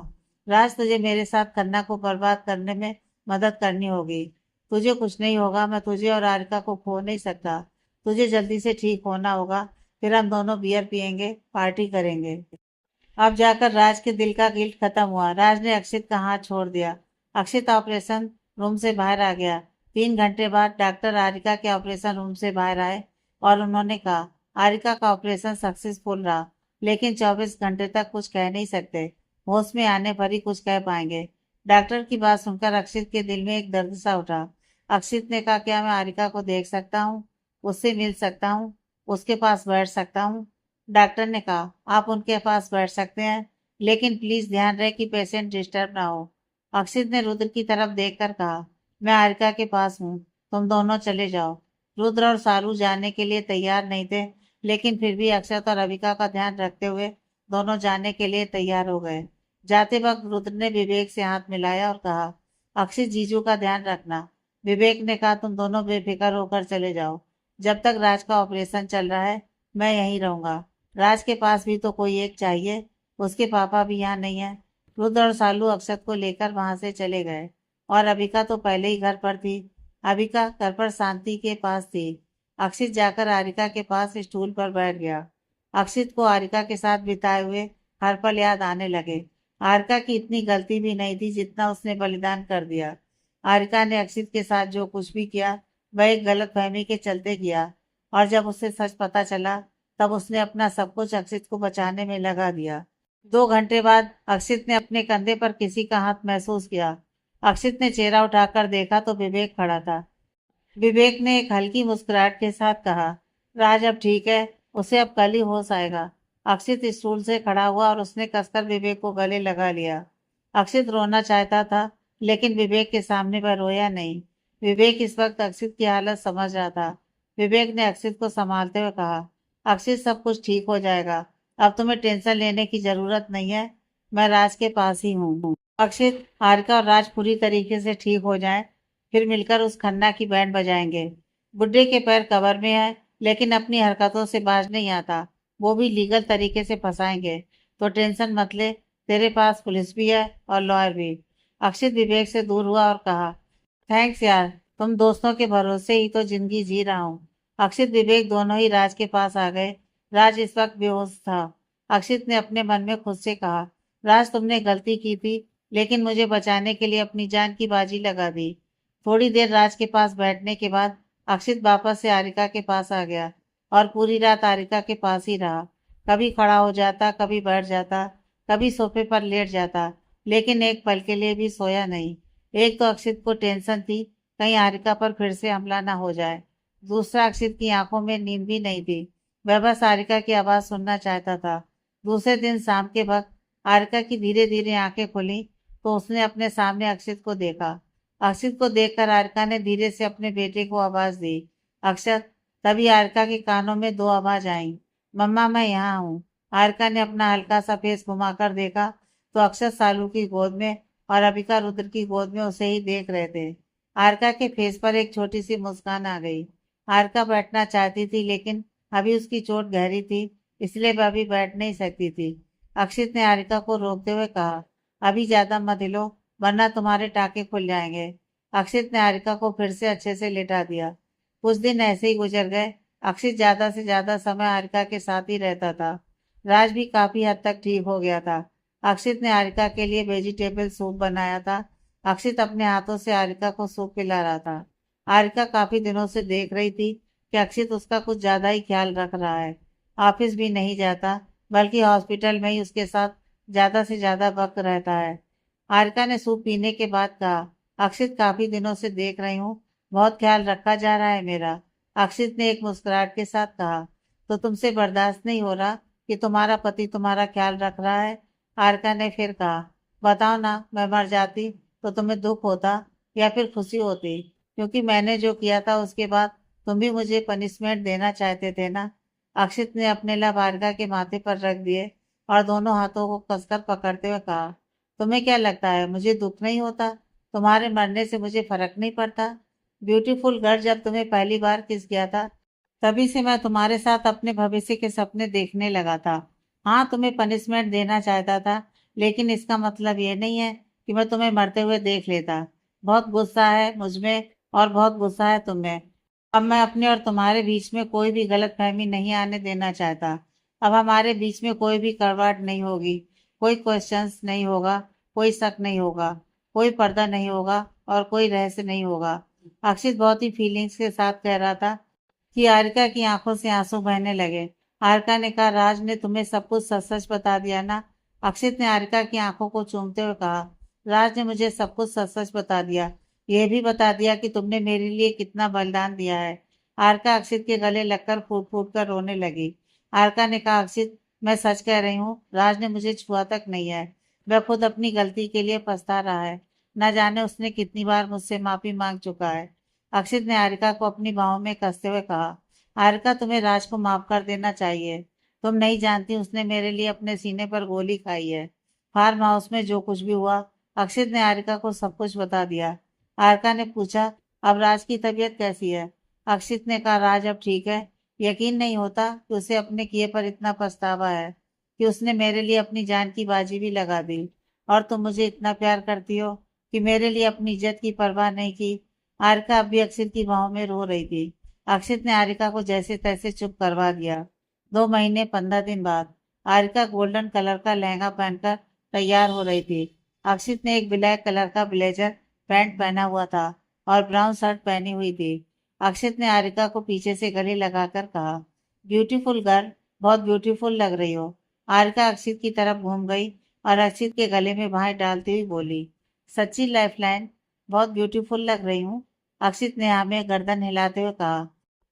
राज, तुझे मेरे साथ खन्ना को बर्बाद करने में मदद करनी होगी। तुझे कुछ नहीं होगा, मैं तुझे और राधिका को खो नहीं सकता। तुझे जल्दी से ठीक होना होगा, फिर हम दोनों बियर पियेंगे, पार्टी करेंगे। अब जाकर राज के दिल का गिल्ट खत्म हुआ। राज ने अक्षित का हाथ छोड़ दिया। अक्षित ऑपरेशन रूम से बाहर आ गया। 3 घंटे बाद डॉक्टर आरिका के ऑपरेशन रूम से बाहर आए और उन्होंने कहा, आरिका का ऑपरेशन सक्सेसफुल रहा, लेकिन 24 घंटे तक कुछ कह नहीं सकते। होश में आने पर ही कुछ कह पाएंगे। डॉक्टर की बात सुनकर अक्षित के दिल में एक दर्द सा उठा। अक्षित ने कहा, क्या मैं आरिका को देख सकता हूँ, उससे मिल सकता हूँ, उसके पास बैठ सकता हूँ? डॉक्टर ने कहा, आप उनके पास बैठ सकते हैं, लेकिन प्लीज ध्यान रहे कि पेशेंट डिस्टर्ब ना हो। अक्षित ने रुद्र की तरफ देखकर कहा, मैं आरिका के पास हूँ, तुम दोनों चले जाओ। रुद्र और सारू जाने के लिए तैयार नहीं थे, लेकिन फिर भी अक्षत और अविका का ध्यान रखते हुए दोनों जाने के लिए तैयार हो गए। जाते वक्त रुद्र ने विवेक से हाथ मिलाया और कहा, अक्षित जीजू का ध्यान रखना। विवेक ने कहा, तुम दोनों बेफिक्र होकर चले जाओ। जब तक राज का ऑपरेशन चल रहा है मैं यहीं रहूंगा। राज के पास भी तो कोई एक चाहिए, उसके पापा भी यहाँ नहीं है। रुद्र और सालू अक्षत को लेकर वहां से चले गए और अबिका तो पहले ही घर पर थी। अबिका घर पर शांति के पास थी। अक्षित जाकर आरिका के पास स्टूल पर बैठ गया। अक्षित को आरिका के साथ बिताए हुए हर पल याद आने लगे। आरिका की इतनी गलती भी नहीं थी जितना उसने बलिदान कर दिया। आरिका ने अक्षित के साथ जो कुछ भी किया वह एक गलत फहमी के चलते किया, और जब उसे सच पता चला तब उसने अपना सब कुछ अक्षित को बचाने में लगा दिया। 2 घंटे बाद अक्षित ने अपने कंधे पर किसी का हाथ महसूस किया। अक्षित ने चेहरा उठाकर देखा तो विवेक खड़ा था। विवेक ने एक हल्की मुस्कुराहट के साथ कहा, राज अब ठीक है, उसे अब कल ही होश आएगा। अक्षित स्टूल से खड़ा हुआ और उसने कसकर विवेक को गले लगा लिया। अक्षित रोना चाहता था, लेकिन विवेक के सामने वह रोया नहीं। विवेक इस वक्त अक्षित की हालत समझ रहा था। विवेक ने अक्षित को संभालते हुए कहा, अक्षित सब कुछ ठीक हो जाएगा, अब तुम्हें टेंशन लेने की जरूरत नहीं है, मैं राज के पास ही हूँ। अक्षित, हारिका और राज पूरी तरीके से ठीक हो जाएं, फिर मिलकर उस खन्ना की बैंड बजाएंगे। बुड्ढे के पैर कबर में है, लेकिन अपनी हरकतों से बाज नहीं आता। वो भी लीगल तरीके से फंसाएंगे, तो टेंशन मत ले, तेरे पास पुलिस भी है और लॉयर भी। अक्षित विवेक से दूर हुआ और कहा, थैंक्स यार, तुम दोस्तों के भरोसे ही तो जिंदगी जी रहा हूँ। अक्षित विवेक दोनों ही राज के पास आ गए। राज इस वक्त बेहोश था। अक्षित ने अपने मन में खुद से कहा, राज तुमने गलती की थी, लेकिन मुझे बचाने के लिए अपनी जान की बाजी लगा दी। थोड़ी देर राज के पास बैठने के बाद अक्षित वापस से आरिका के पास आ गया और पूरी रात आरिका के पास ही रहा। कभी खड़ा हो जाता, कभी बैठ जाता, कभी सोफे पर लेट जाता, लेकिन एक पल के लिए भी सोया नहीं। एक तो अक्षित को टेंशन थी, कहीं आरिका पर फिर से हमला ना हो जाए। दूसरा, अक्षित की आंखों में नींद भी नहीं थी, वह बस आरिका की आवाज सुनना चाहता था। दूसरे दिन शाम के वक्त आरिका की धीरे धीरे आंखें खुली तो उसने अपने सामने अक्षित को देखा। अक्षित को देखकर आरिका ने धीरे से अपने बेटे को आवाज दी, अक्षत। तभी आरिका के कानों में दो आवाज आई, मम्मा मैं यहाँ हूँ। आरिका ने अपना हल्का सा फेस घुमाकर देखा तो अक्षत सालू की गोद में और अबिका रुद्र की गोद में उसे ही देख रहे थे। आरिका के फेस पर एक छोटी सी मुस्कान आ गई। आरिका बैठना चाहती थी, लेकिन अभी उसकी चोट गहरी थी, इसलिए वह अभी बैठ नहीं सकती थी। अक्षित ने आरिका को रोकते हुए कहा, अभी ज्यादा मत हिलो, वरना तुम्हारे टाके खुल जाएंगे। अक्षित ने आरिका को फिर से अच्छे से लेटा दिया। कुछ दिन ऐसे ही गुजर गए। अक्षित ज्यादा से ज्यादा समय आरिका के साथ ही रहता था। राज भी काफी हद तक ठीक हो गया था। अक्षित ने आरिका के लिए वेजिटेबल सूप बनाया था। अक्षित अपने हाथों से आरिका को सूप पिला रहा था। आरिका काफी दिनों से देख रही थी कि अक्षित उसका कुछ ज्यादा ही ख्याल रख रहा है। ऑफिस भी नहीं जाता, बल्कि हॉस्पिटल में ही उसके साथ ज्यादा से ज्यादा वक्त रहता है। आरिका ने सूप पीने के बाद कहा, अक्षित काफी दिनों से देख रही हूँ, बहुत ख्याल रखा जा रहा है मेरा। अक्षित ने एक मुस्कुराहट के साथ कहा, तो तुमसे बर्दाश्त नहीं हो रहा कि तुम्हारा पति तुम्हारा ख्याल रख रहा है? आरिका ने फिर कहा, बताओ ना, मैं मर जाती तो तुम्हें दुख होता या फिर खुशी होती? क्योंकि मैंने जो किया था उसके बाद तुम भी मुझे पनिशमेंट देना चाहते थे ना। अक्षित ने अपने लब हारिका के माथे पर रख दिए और दोनों हाथों को कसकर पकड़ते हुए कहा, तुम्हें क्या लगता है मुझे दुख नहीं होता? तुम्हारे मरने से मुझे फर्क नहीं पड़ता। ब्यूटीफुल गर्ल, जब तुम्हें पहली बार किस किया था तभी से मैं तुम्हारे साथ अपने भविष्य के सपने देखने लगा था। हाँ, तुम्हें पनिशमेंट देना चाहता था, लेकिन इसका मतलब ये नहीं है कि मैं तुम्हें मरते हुए देख लेता। बहुत गुस्सा है मुझ में और बहुत गुस्सा है तुम में। अब मैं अपने और तुम्हारे बीच में कोई भी गलतफहमी नहीं आने देना चाहता। अब हमारे बीच में कोई भी कड़वाहट नहीं होगी, कोई क्वेश्चंस नहीं होगा, कोई शक नहीं होगा, कोई पर्दा नहीं होगा और कोई रहस्य नहीं होगा। अक्षित बहुत ही फीलिंग्स के साथ कह रहा था कि आरिका की आंखों से आंसू बहने लगे। आरिका ने कहा, राज ने तुम्हें सब कुछ सच सच बता दिया ना? अक्षित ने आरिका की आंखों को चूमते हुए कहा, राज ने मुझे सब कुछ सच सच बता दिया। यह भी बता दिया कि तुमने मेरे लिए कितना बलिदान दिया है। आरिका अक्षित के गले लगकर फूट फूट कर रोने लगी। आरिका ने कहा, अक्षित मैं सच कह रही हूँ, राज ने मुझे छुआ तक नहीं है। वह खुद अपनी गलती के लिए पछता रहा है। न जाने उसने कितनी बार मुझसे माफी मांग चुका है। अक्षित ने आरिका को अपनी बाहों में कसते हुए कहा, आरिका तुम्हें राज को माफ कर देना चाहिए। तुम नहीं जानती उसने मेरे लिए अपने सीने पर गोली खाई है। फार्म हाउस में जो कुछ भी हुआ, अक्षित ने आरिका को सब कुछ बता दिया। आरिका ने पूछा, अब राज की तबीयत कैसी है? अक्षित ने कहा, राज अब ठीक है। यकीन नहीं होता कि उसे अपने किए पर इतना पछतावा है कि उसने मेरे लिए अपनी जान की बाजी भी लगा दी। और तुम मुझे इतना प्यार करती हो कि मेरे लिए अपनी इज्जत की परवाह नहीं की। आरिका अब भी अक्षित की बाहों में रो रही थी। अक्षित ने आरिका को जैसे तैसे चुप करवा दिया। 2 महीने 15 दिन बाद आरिका गोल्डन कलर का लहंगा पहनकर तैयार हो रही थी। अक्षित ने एक ब्लैक कलर का ब्लेजर पैंट पहना हुआ था और ब्राउन शर्ट पहनी हुई थी। अक्षित ने आरिका को पीछे से गले लगाकर कहा, ब्यूटीफुल गर्ल, बहुत ब्यूटीफुल लग रही हो। आरिका अक्षित की तरफ घूम गई और अक्षित के गले में बाहें डालती हुई बोली, सच्ची लाइफलाइन, बहुत ब्यूटीफुल लग रही हूँ। अक्षित ने हमें गर्दन हिलाते हुए कहा।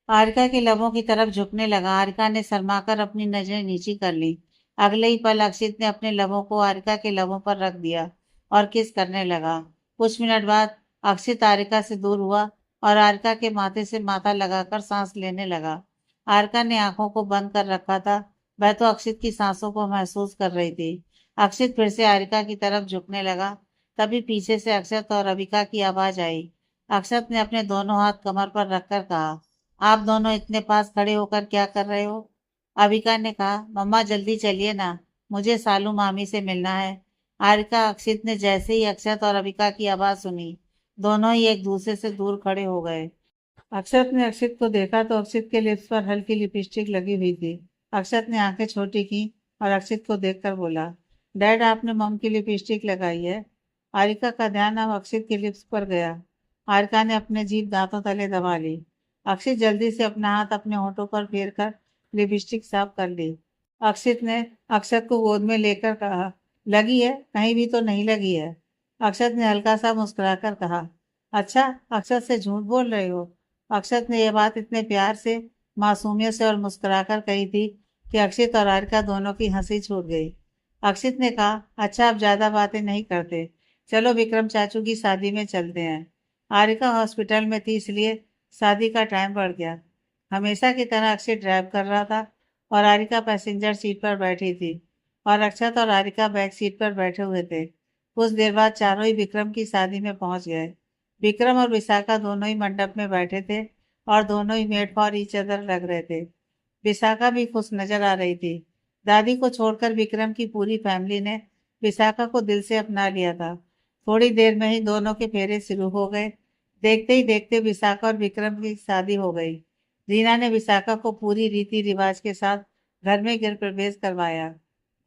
आरिका के लबों की तरफ झुकने लगा। आरिका ने शर्माकर अपनी नजरें नीची कर ली। अगले ही पल अक्षित ने अपने लबों को आरिका के लबों पर रख दिया और किस करने लगा। कुछ मिनट बाद अक्षित आरिका से दूर हुआ और आरिका के माथे से माथा लगाकर सांस लेने लगा। आरिका ने आंखों को बंद कर रखा था। वह तो अक्षित की सांसों को महसूस कर रही थी। अक्षित फिर से आरिका की तरफ झुकने लगा। तभी पीछे से अक्षत और अविका की आवाज आई। अक्षत ने अपने दोनों हाथ कमर पर रखकर कहा, आप दोनों इतने पास खड़े होकर क्या कर रहे हो? अविका ने कहा, मम्मा जल्दी चलिए ना, मुझे सालू मामी से मिलना है। आरिका अक्षित ने जैसे ही अक्षत और अविका की आवाज सुनी, दोनों ही एक दूसरे से दूर खड़े हो गए। अक्षत ने अक्षित को देखा तो अक्षित के लिप्स पर हल्की लिपस्टिक लगी हुई थी। अक्षत ने आंखें छोटी की और अक्षित को देखकर बोला, डैड आपने मम की लिपस्टिक लगाई है। आरिका का ध्यान अब अक्षित के लिप्स पर गया। आरिका ने अपने जीभ दांतों तले दबा ली। अक्षित जल्दी से अपना हाथ अपने होठों पर फेर कर लिपस्टिक साफ कर ली। अक्षित ने अक्षत को गोद में लेकर कहा, लगी है? कहीं भी तो नहीं लगी है। अक्षत ने हल्का सा मुस्कुराकर कहा, अच्छा, अक्षत से झूठ बोल रहे हो? अक्षत ने यह बात इतने प्यार से, मासूमियत से और मुस्कुराकर कही थी कि अक्षित और आरिका दोनों की हंसी छूट गई। अक्षित ने कहा, अच्छा अब ज्यादा बातें नहीं करते, चलो विक्रम चाचू की शादी में चलते हैं। आरिका हॉस्पिटल में थी, इसलिए शादी का टाइम बढ़ गया। हमेशा की तरह अक्षित ड्राइव कर रहा था और आरिका पैसेंजर सीट पर बैठी थी और अक्षत और आरिका बैक सीट पर बैठे हुए थे। कुछ देर बाद चारों ही विक्रम की शादी में पहुंच गए। विक्रम और विशाखा दोनों ही मंडप में बैठे थे और दोनों he made for each other लग रहे थे। विशाखा भी खुश नजर आ रही थी। दादी को छोड़कर विक्रम की पूरी फैमिली ने विशाखा को दिल से अपना लिया था। थोड़ी देर में ही दोनों के फेरे शुरू हो गए। देखते ही देखते विशाखा और विक्रम की शादी हो गई। रीना ने विशाखा को पूरी रीति रिवाज के साथ घर में गृह प्रवेश करवाया।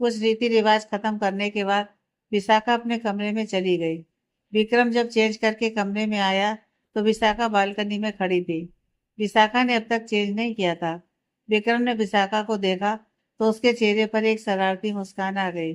कुछ रीति रिवाज खत्म करने के बाद विशाखा अपने कमरे में चली गई। विक्रम जब चेंज करके कमरे में आया तो विशाखा बालकनी में खड़ी थी। विशाखा ने अब तक चेंज नहीं किया था। विक्रम ने विशाखा को देखा तो उसके चेहरे पर एक शरारती मुस्कान आ गई।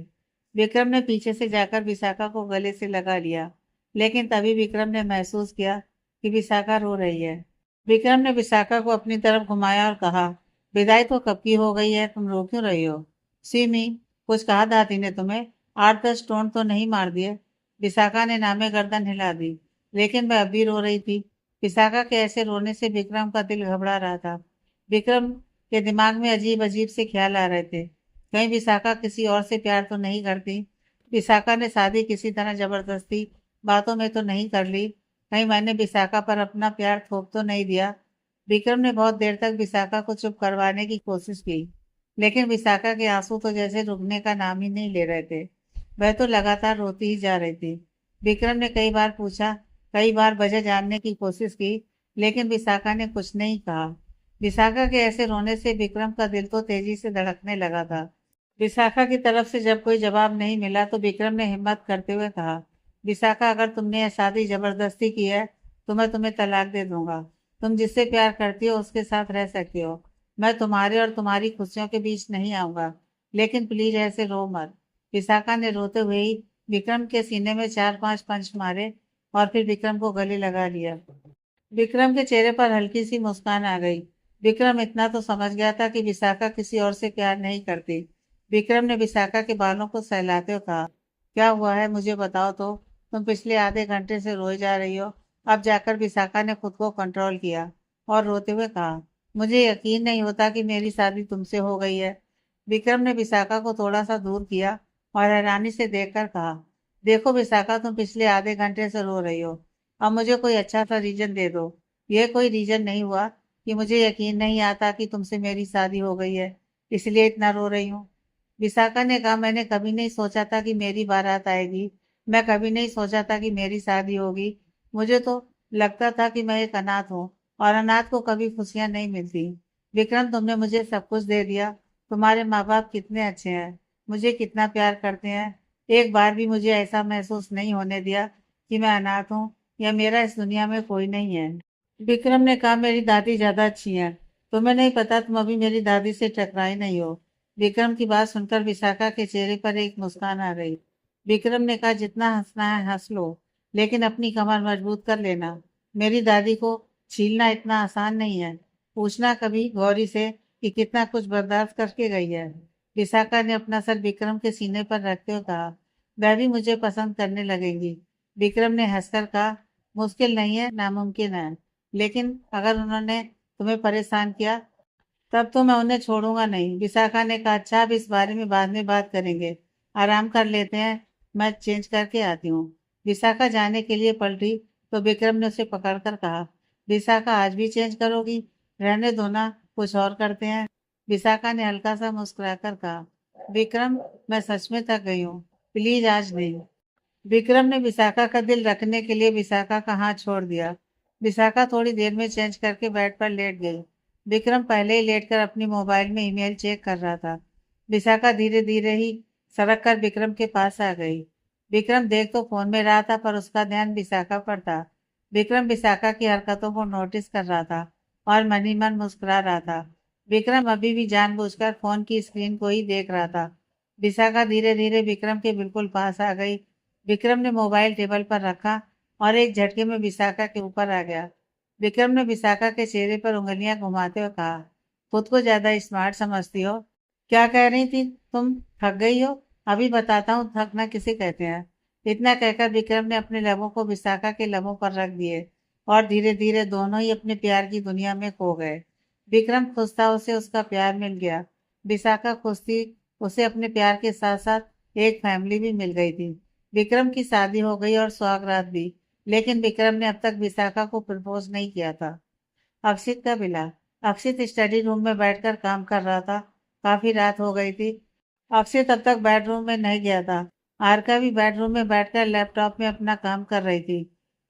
विक्रम ने पीछे से जाकर विशाखा को गले से लगा लिया, लेकिन तभी विक्रम ने महसूस किया कि विशाखा रो रही है। विक्रम ने विशाखा को अपनी तरफ घुमाया और कहा, विदाई तो कब की हो गई है, तुम रो क्यों रही हो? सिमी, कुछ कहा दादी ने तुम्हें? 8-10 टोन तो नहीं मार दिए? विशाखा ने नामे गर्दन हिला दी, लेकिन वह अब भी रो रही थी। विशाखा के ऐसे रोने से विक्रम का दिल घबरा रहा था। विक्रम के दिमाग में अजीब अजीब से ख्याल आ रहे थे। कहीं विशाखा किसी और से प्यार तो नहीं करती? विशाखा ने शादी किसी तरह जबरदस्ती बातों में तो नहीं कर ली? कहीं मैंने विशाखा पर अपना प्यार थोप तो नहीं दिया? विक्रम ने बहुत देर तक विशाखा को चुप करवाने की कोशिश की, लेकिन विशाखा के आंसू तो जैसे रुकने का नाम ही नहीं ले रहे थे। वह तो लगातार रोती ही जा रही थी। विक्रम ने कई बार पूछा, कई बार वजह जानने की कोशिश की, लेकिन विशाखा ने कुछ नहीं कहा। विशाखा के ऐसे रोने से विक्रम का दिल तो तेजी से धड़कने लगा था। विशाखा की तरफ से जब कोई जवाब नहीं मिला तो विक्रम ने हिम्मत करते हुए कहा, विशाखा, अगर तुमने यह शादी जबरदस्ती की है तो मैं तुम्हें तलाक दे दूंगा। तुम जिससे प्यार करती हो उसके साथ रह सकती हो। मैं तुम्हारे और तुम्हारी खुशियों के बीच नहीं आऊंगा, लेकिन प्लीज ऐसे रो मत। विशाखा ने रोते हुए ही विक्रम के सीने में 4-5 पंच मारे और फिर विक्रम को गले लगा लिया। विक्रम के चेहरे पर हल्की सी मुस्कान आ गई। विक्रम इतना तो समझ गया था कि विशाखा किसी और से प्यार नहीं करती। विक्रम ने विशाखा के बालों को सहलाते हुए कहा, क्या हुआ है, मुझे बताओ तो। तुम पिछले आधे घंटे से रोई जा रही हो। अब जाकर विशाखा ने खुद को कंट्रोल किया और रोते हुए कहा, मुझे यकीन नहीं होता कि मेरी शादी तुमसे हो गई है। विक्रम ने विशाखा को थोड़ा सा दूर किया और हैरानी से देखकर कहा, देखो विशाखा, तुम पिछले आधे घंटे से रो रही हो। अब मुझे कोई अच्छा सा रीजन दे दो। ये कोई रीजन नहीं हुआ कि मुझे यकीन नहीं आता कि तुमसे मेरी शादी हो गई है, इसलिए इतना रो रही हूँ। विशाखा ने कहा, मैंने कभी नहीं सोचा था कि मेरी बारात आएगी। मैं कभी नहीं सोचा था कि मेरी शादी होगी। मुझे तो लगता था कि मैं एक अनाथ हूँ और अनाथ को कभी खुशियां नहीं मिलती। विक्रम, तुमने मुझे सब कुछ दे दिया। तुम्हारे माँ बाप कितने अच्छे हैं, मुझे कितना प्यार करते हैं। एक बार भी मुझे ऐसा महसूस नहीं होने दिया कि मैं अनाथ हूँ या मेरा इस दुनिया में कोई नहीं है। विक्रम ने कहा, मेरी दादी ज्यादा अच्छी है। तुम्हें नहीं पता, तुम अभी मेरी दादी से टकराई नहीं हो। विक्रम की बात सुनकर विशाखा के चेहरे पर एक मुस्कान आ गई। विक्रम ने कहा, जितना हंसना है हंस लो, लेकिन अपनी कमर मजबूत कर लेना। मेरी दादी को छीलना इतना आसान नहीं है। पूछना कभी गौरी से कि कितना कुछ बर्दाश्त करके गई है। विशाखा ने अपना सर विक्रम के सीने पर रखते हुए कहा, वह भी मुझे पसंद करने लगेंगी। विक्रम ने हंसकर कहा, मुश्किल नहीं है, नामुमकिन है। लेकिन अगर उन्होंने तुम्हें परेशान किया तब तो मैं उन्हें छोड़ूंगा नहीं। विशाखा ने कहा, अच्छा, अब इस बारे में बाद में बात करेंगे। आराम कर लेते हैं, मैं चेंज करके आती हूँ। विशाखा जाने के लिए पलटी तो विक्रम ने उसे पकड़कर कहा, विशाखा, आज भी चेंज करोगी? रहने दो ना, कुछ और करते हैं। विशाखा ने हल्का सा मुस्कुराकर कहा, विक्रम, मैं सच में थक गई हूँ, प्लीज आज नहीं। विक्रम ने विशाखा का दिल रखने के लिए विशाखा का हाथ छोड़ दिया। विशाखा थोड़ी देर में चेंज करके बेड पर लेट गई। विक्रम पहले ही लेटकर अपनी मोबाइल में ईमेल चेक कर रहा था। विशाखा धीरे धीरे ही सड़क कर विक्रम के पास आ गई। विक्रम देख तो फोन में रहा था, पर उसका ध्यान विशाखा पर था। विक्रम विशाखा की हरकतों को नोटिस कर रहा था और मन ही मन मुस्कुरा रहा था। विक्रम अभी भी जानबूझकर फोन की स्क्रीन को ही देख रहा था। विशाखा धीरे धीरे विक्रम के बिल्कुल पास आ गई। विक्रम ने मोबाइल टेबल पर रखा और एक झटके में विशाखा के ऊपर आ गया। विक्रम ने विशाखा के चेहरे पर उंगलियां घुमाते हुए कहा, खुद को ज्यादा स्मार्ट समझती हो? क्या कह रही थी तुम? थक गई हो? अभी बताता हूँ थकना किसे कहते हैं। इतना कहकर विक्रम ने अपने लबों को विशाखा के लबों पर रख दिए और धीरे धीरे दोनों ही अपने प्यार की दुनिया में खो गए। विक्रम खुश था, उसे उसका प्यार मिल गया। विशाखा खुश थी, उसे अपने प्यार के साथ साथ एक फैमिली भी मिल गई थी। विक्रम की शादी हो गई और सुहागरात भी, लेकिन विक्रम ने अब तक विशाखा को प्रपोज नहीं किया था। अक्षित का मिला। अक्षित स्टडी रूम में बैठकर काम कर रहा था। काफी रात हो गई थी। अक्षित अब तक बेडरूम में नहीं गया था। आरका भी बेडरूम में बैठकर लैपटॉप में अपना काम कर रही थी।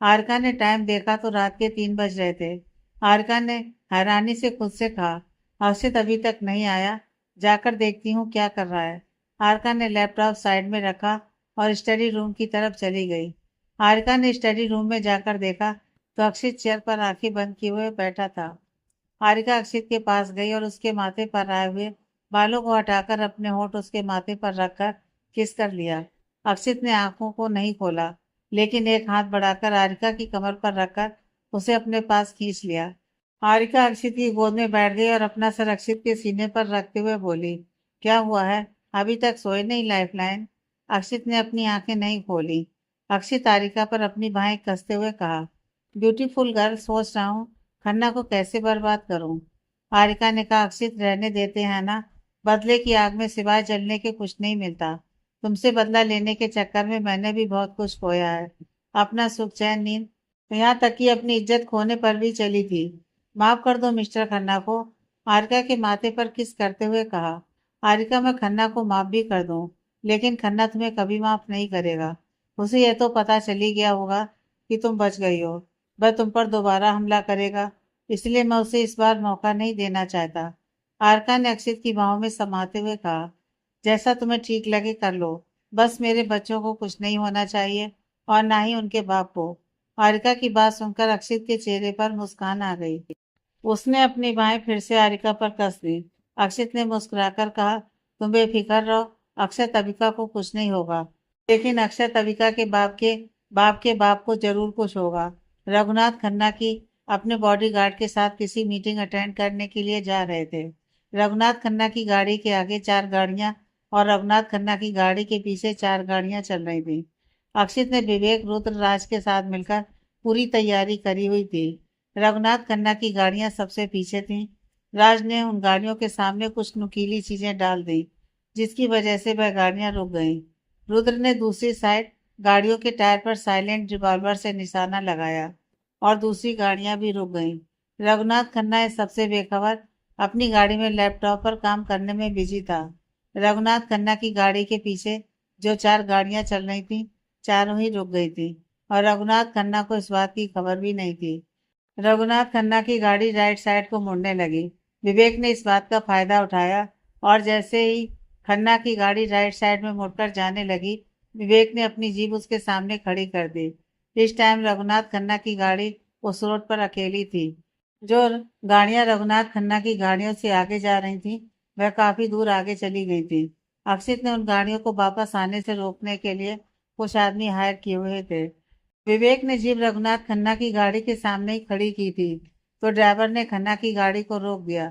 आरका ने टाइम देखा तो रात के 3 बज रहे थे। आरका ने हैरानी से खुद से कहा, अक्षित अभी तक नहीं आया, जाकर देखती हूँ क्या कर रहा है। आरका ने लैपटॉप साइड में रखा और स्टडी रूम की तरफ चली गई। आरका ने स्टडी रूम में जाकर देखा तो अक्षित चेयर पर आंखें बंद किए हुए बैठा था। हारिका अक्षित के पास गई और उसके माथे पर आए हुए बालों को हटाकर अपने होंठ उसके माथे पर रखकर किस कर लिया। अक्षित ने आंखों को नहीं खोला, लेकिन एक हाथ बढ़ाकर हारिका की कमर पर रखकर उसे अपने पास खींच लिया। हारिका अक्षित की गोद में बैठ गई और अपना सर अक्षित के सीने पर रखते हुए बोली, क्या हुआ है, अभी तक सोए नहीं लाइफलाइन? अक्षित ने अपनी आंखें नहीं खोली। अक्षित हारिका पर अपनी बाहें कसते हुए कहा, ब्यूटीफुल गर्ल, सोच रहा हूँ खन्ना को कैसे बर्बाद करूँ। हारिका ने कहा, अक्षित रहने देते हैं ना। बदले की आग में सिवाय जलने के कुछ नहीं मिलता। तुमसे बदला लेने के चक्कर में मैंने भी बहुत कुछ खोया है, अपना सुख चैन नींद, यहाँ तक कि अपनी इज्जत खोने पर भी चली थी। माफ कर दो मिस्टर खन्ना को। हारिका के माथे पर किस करते हुए कहा। हारिका, मैं खन्ना को माफ भी कर दूं, लेकिन खन्ना तुम्हें कभी माफ नहीं करेगा। उसे यह तो पता चली गया होगा कि तुम बच गई हो। वह तुम पर दोबारा हमला करेगा, इसलिए मैं उसे इस बार मौका नहीं देना चाहता। हारिका ने अक्षित की बाहों में समाते हुए कहा, जैसा तुम्हें ठीक लगे कर लो। बस मेरे बच्चों को कुछ नहीं होना चाहिए, और ना ही उनके बाप को। हारिका की बात सुनकर अक्षित के चेहरे पर मुस्कान आ गई। उसने अपनी बाहें फिर से हारिका पर कस दी। अक्षित ने मुस्कुराकर कहा, तुम बेफिक्र रहो, अक्षय तविका को कुछ नहीं होगा। लेकिन अक्षय तविका के बाप को जरूर कुछ होगा। रघुनाथ खन्ना की अपने बॉडीगार्ड के साथ किसी मीटिंग अटेंड करने के लिए जा रहे थे। रघुनाथ खन्ना की गाड़ी के आगे 4 गाड़ियां और रघुनाथ खन्ना की गाड़ी के पीछे 4 गाड़ियां चल रही थी। अक्षित ने विवेक रुद्रराज के साथ मिलकर पूरी तैयारी करी हुई थी। रघुनाथ खन्ना की गाड़ियां सबसे पीछे थीं। राज ने उन गाड़ियों के सामने कुछ नुकीली चीजें डाल दी, जिसकी वजह से वह गाड़ियां रुक गईं। रुद्र ने दूसरी साइड गाड़ियों के टायर पर साइलेंट रिवॉल्वर से निशाना लगाया, और दूसरी गाड़ियां भी रुक गईं। रघुनाथ खन्ना इस सबसे बेखबर अपनी गाड़ी में लैपटॉप पर काम करने में बिजी था। रघुनाथ खन्ना की गाड़ी के पीछे जो 4 गाड़ियां चल रही थीं, चारों ही रुक गई थी, और रघुनाथ खन्ना को इस बात की खबर भी नहीं थी। रघुनाथ खन्ना की गाड़ी राइट साइड को मुड़ने लगी। विवेक ने इस बात का फायदा उठाया, और जैसे ही खन्ना की गाड़ी राइट साइड में मुड़कर जाने लगी, विवेक ने अपनी जीप उसके सामने खड़ी कर दी। इस टाइम रघुनाथ खन्ना की गाड़ी उस रोड पर अकेली थी। जो गाड़ियां रघुनाथ खन्ना की गाड़ियों से आगे जा रही थीं, वह काफी दूर आगे चली गई थी। अक्षित ने उन गाड़ियों को वापस आने से रोकने के लिए कुछ आदमी हायर किए हुए थे। विवेक ने जीप रघुनाथ खन्ना की गाड़ी के सामने ही खड़ी की थी, तो ड्राइवर ने खन्ना की गाड़ी को रोक दिया।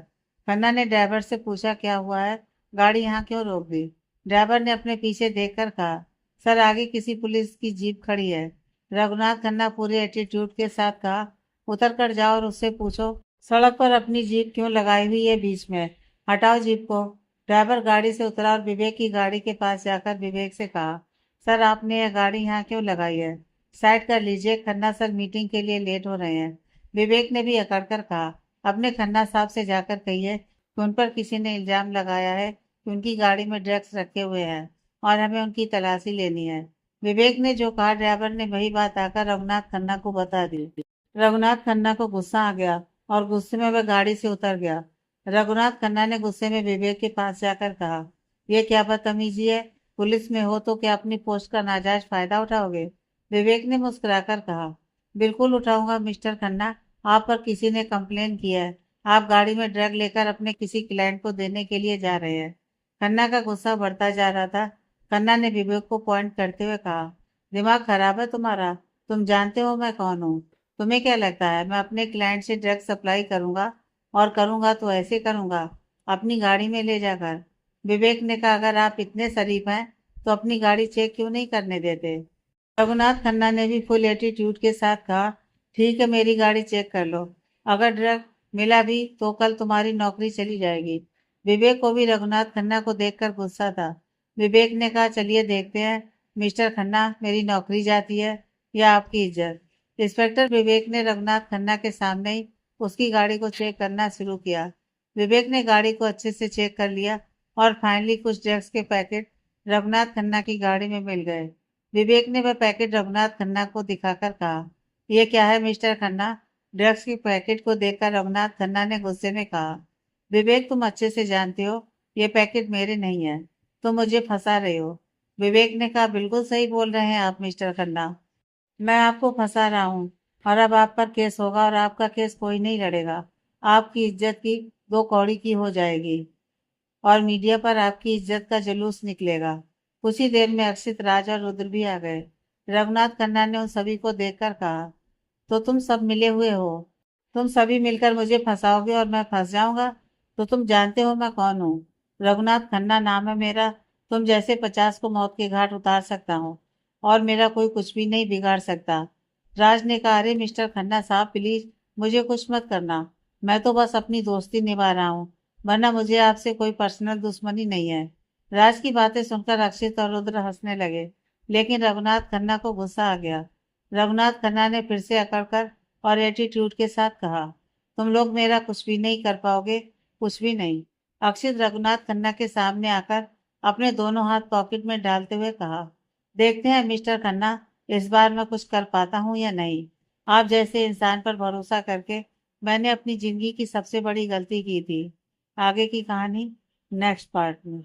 खन्ना ने ड्राइवर से पूछा, क्या हुआ है, गाड़ी यहाँ क्यों रोक दी। ड्राइवर ने अपने पीछे देखकर कहा, सर आगे किसी पुलिस की जीप खड़ी है। रघुनाथ खन्ना पूरे एटीट्यूड के साथ कहा, उतर कर जाओ और उससे पूछो सड़क पर अपनी जीप क्यों लगाई हुई है बीच में, हटाओ जीप को। ड्राइवर गाड़ी से उतरा और विवेक की गाड़ी के पास जाकर विवेक से कहा, सर आपने यह गाड़ी यहाँ क्यों लगाई है, साइड कर लीजिए, खन्ना सर मीटिंग के लिए लेट हो रहे हैं। विवेक ने भी अकड़ कर कहा, अपने खन्ना साहब से जाकर कहिए कि उन पर किसी ने इल्जाम लगाया है कि उनकी गाड़ी में ड्रग्स रखे हुए हैं, और हमें उनकी तलाशी लेनी है। विवेक ने जो कहा, ड्राइवर ने वही बात आकर रघुनाथ खन्ना को बता दी। रघुनाथ खन्ना को गुस्सा आ गया, और गुस्से में वह गाड़ी से उतर गया। रघुनाथ खन्ना ने गुस्से में विवेक के पास जाकर कहा, यह क्या बदतमीजी है, पुलिस में हो तो क्या अपनी पोस्ट का नाजायज फायदा उठाओगे। विवेक ने मुस्कुराकर कहा, बिल्कुल उठाऊंगा मिस्टर खन्ना, आप पर किसी ने कंप्लेन किया है, आप गाड़ी में ड्रग लेकर अपने किसी क्लाइंट को देने के लिए जा रहे हैं। खन्ना का गुस्सा बढ़ता जा रहा था। खन्ना ने विवेक को पॉइंट करते हुए कहा, दिमाग खराब है तुम्हारा, तुम जानते हो मैं कौन हूँ। तुम्हें क्या लगता है मैं अपने क्लाइंट से ड्रग सप्लाई करूंगा, और करूंगा तो ऐसे करूंगा, अपनी गाड़ी में ले जाकर। विवेक ने कहा, अगर आप इतने शरीफ हैं तो अपनी गाड़ी चेक क्यों नहीं करने देते। रघुनाथ खन्ना ने भी फुल एटीट्यूड के साथ कहा, ठीक है मेरी गाड़ी चेक कर लो, अगर ड्रग मिला भी तो कल तुम्हारी नौकरी चली जाएगी। विवेक को भी रघुनाथ खन्ना को देखकर गुस्सा था। विवेक ने कहा, चलिए देखते हैं मिस्टर खन्ना, मेरी नौकरी जाती है या आपकी इज्जत। इंस्पेक्टर विवेक ने रघुनाथ खन्ना के सामने ही उसकी गाड़ी को चेक करना शुरू किया। विवेक ने गाड़ी को अच्छे से चेक कर लिया, और फाइनली कुछ ड्रग्स के पैकेट रघुनाथ खन्ना की गाड़ी में मिल गए। विवेक ने वह पैकेट रघुनाथ खन्ना को दिखाकर कहा, यह क्या है मिस्टर खन्ना। ड्रग्स के पैकेट को देखकर रघुनाथ खन्ना ने गुस्से में कहा, विवेक तुम अच्छे से जानते हो ये पैकेट मेरे नहीं है, तुम मुझे फंसा रहे हो। विवेक ने कहा, बिल्कुल सही बोल रहे हैं आप मिस्टर खन्ना, मैं आपको फंसा रहा हूँ, और अब आप पर केस होगा, और आपका केस कोई नहीं लड़ेगा। आपकी इज्जत की 2 कौड़ी की हो जाएगी, और मीडिया पर आपकी इज्जत का जुलूस निकलेगा। कुछ ही देर में अक्षित, राज और रुद्र भी आ गए। रघुनाथ खन्ना ने उन सभी को देखकर कहा, तो तुम सब मिले हुए हो, तुम सभी मिलकर मुझे फंसाओगे और मैं फंस जाऊंगा। तो तुम जानते हो मैं कौन हूँ। रघुनाथ खन्ना नाम है मेरा। तुम जैसे 50 को मौत के घाट उतार सकता हूँ, और मेरा कोई कुछ भी नहीं बिगाड़ सकता। राज ने कहा, अरे मिस्टर खन्ना साहब, प्लीज मुझे कुछ मत करना। मैं तो बस अपनी दोस्ती निभा रहा हूँ, वरना मुझे आपसे कोई पर्सनल दुश्मनी नहीं है। राज की बातें सुनकर अक्षित और रुद्र हंसने लगे, लेकिन रघुनाथ खन्ना को गुस्सा आ गया। रघुनाथ खन्ना ने फिर से अकड़कर और एटीट्यूड के साथ कहा, तुम लोग मेरा कुछ भी नहीं कर पाओगे, कुछ भी नहीं। अक्षित रघुनाथ खन्ना के सामने आकर अपने दोनों हाथ पॉकेट में डालते हुए कहा, देखते हैं मिस्टर खन्ना, इस बार मैं कुछ कर पाता हूँ या नहीं। आप जैसे इंसान पर भरोसा करके मैंने अपनी जिंदगी की सबसे बड़ी गलती की थी। आगे की कहानी नेक्स्ट पार्ट में।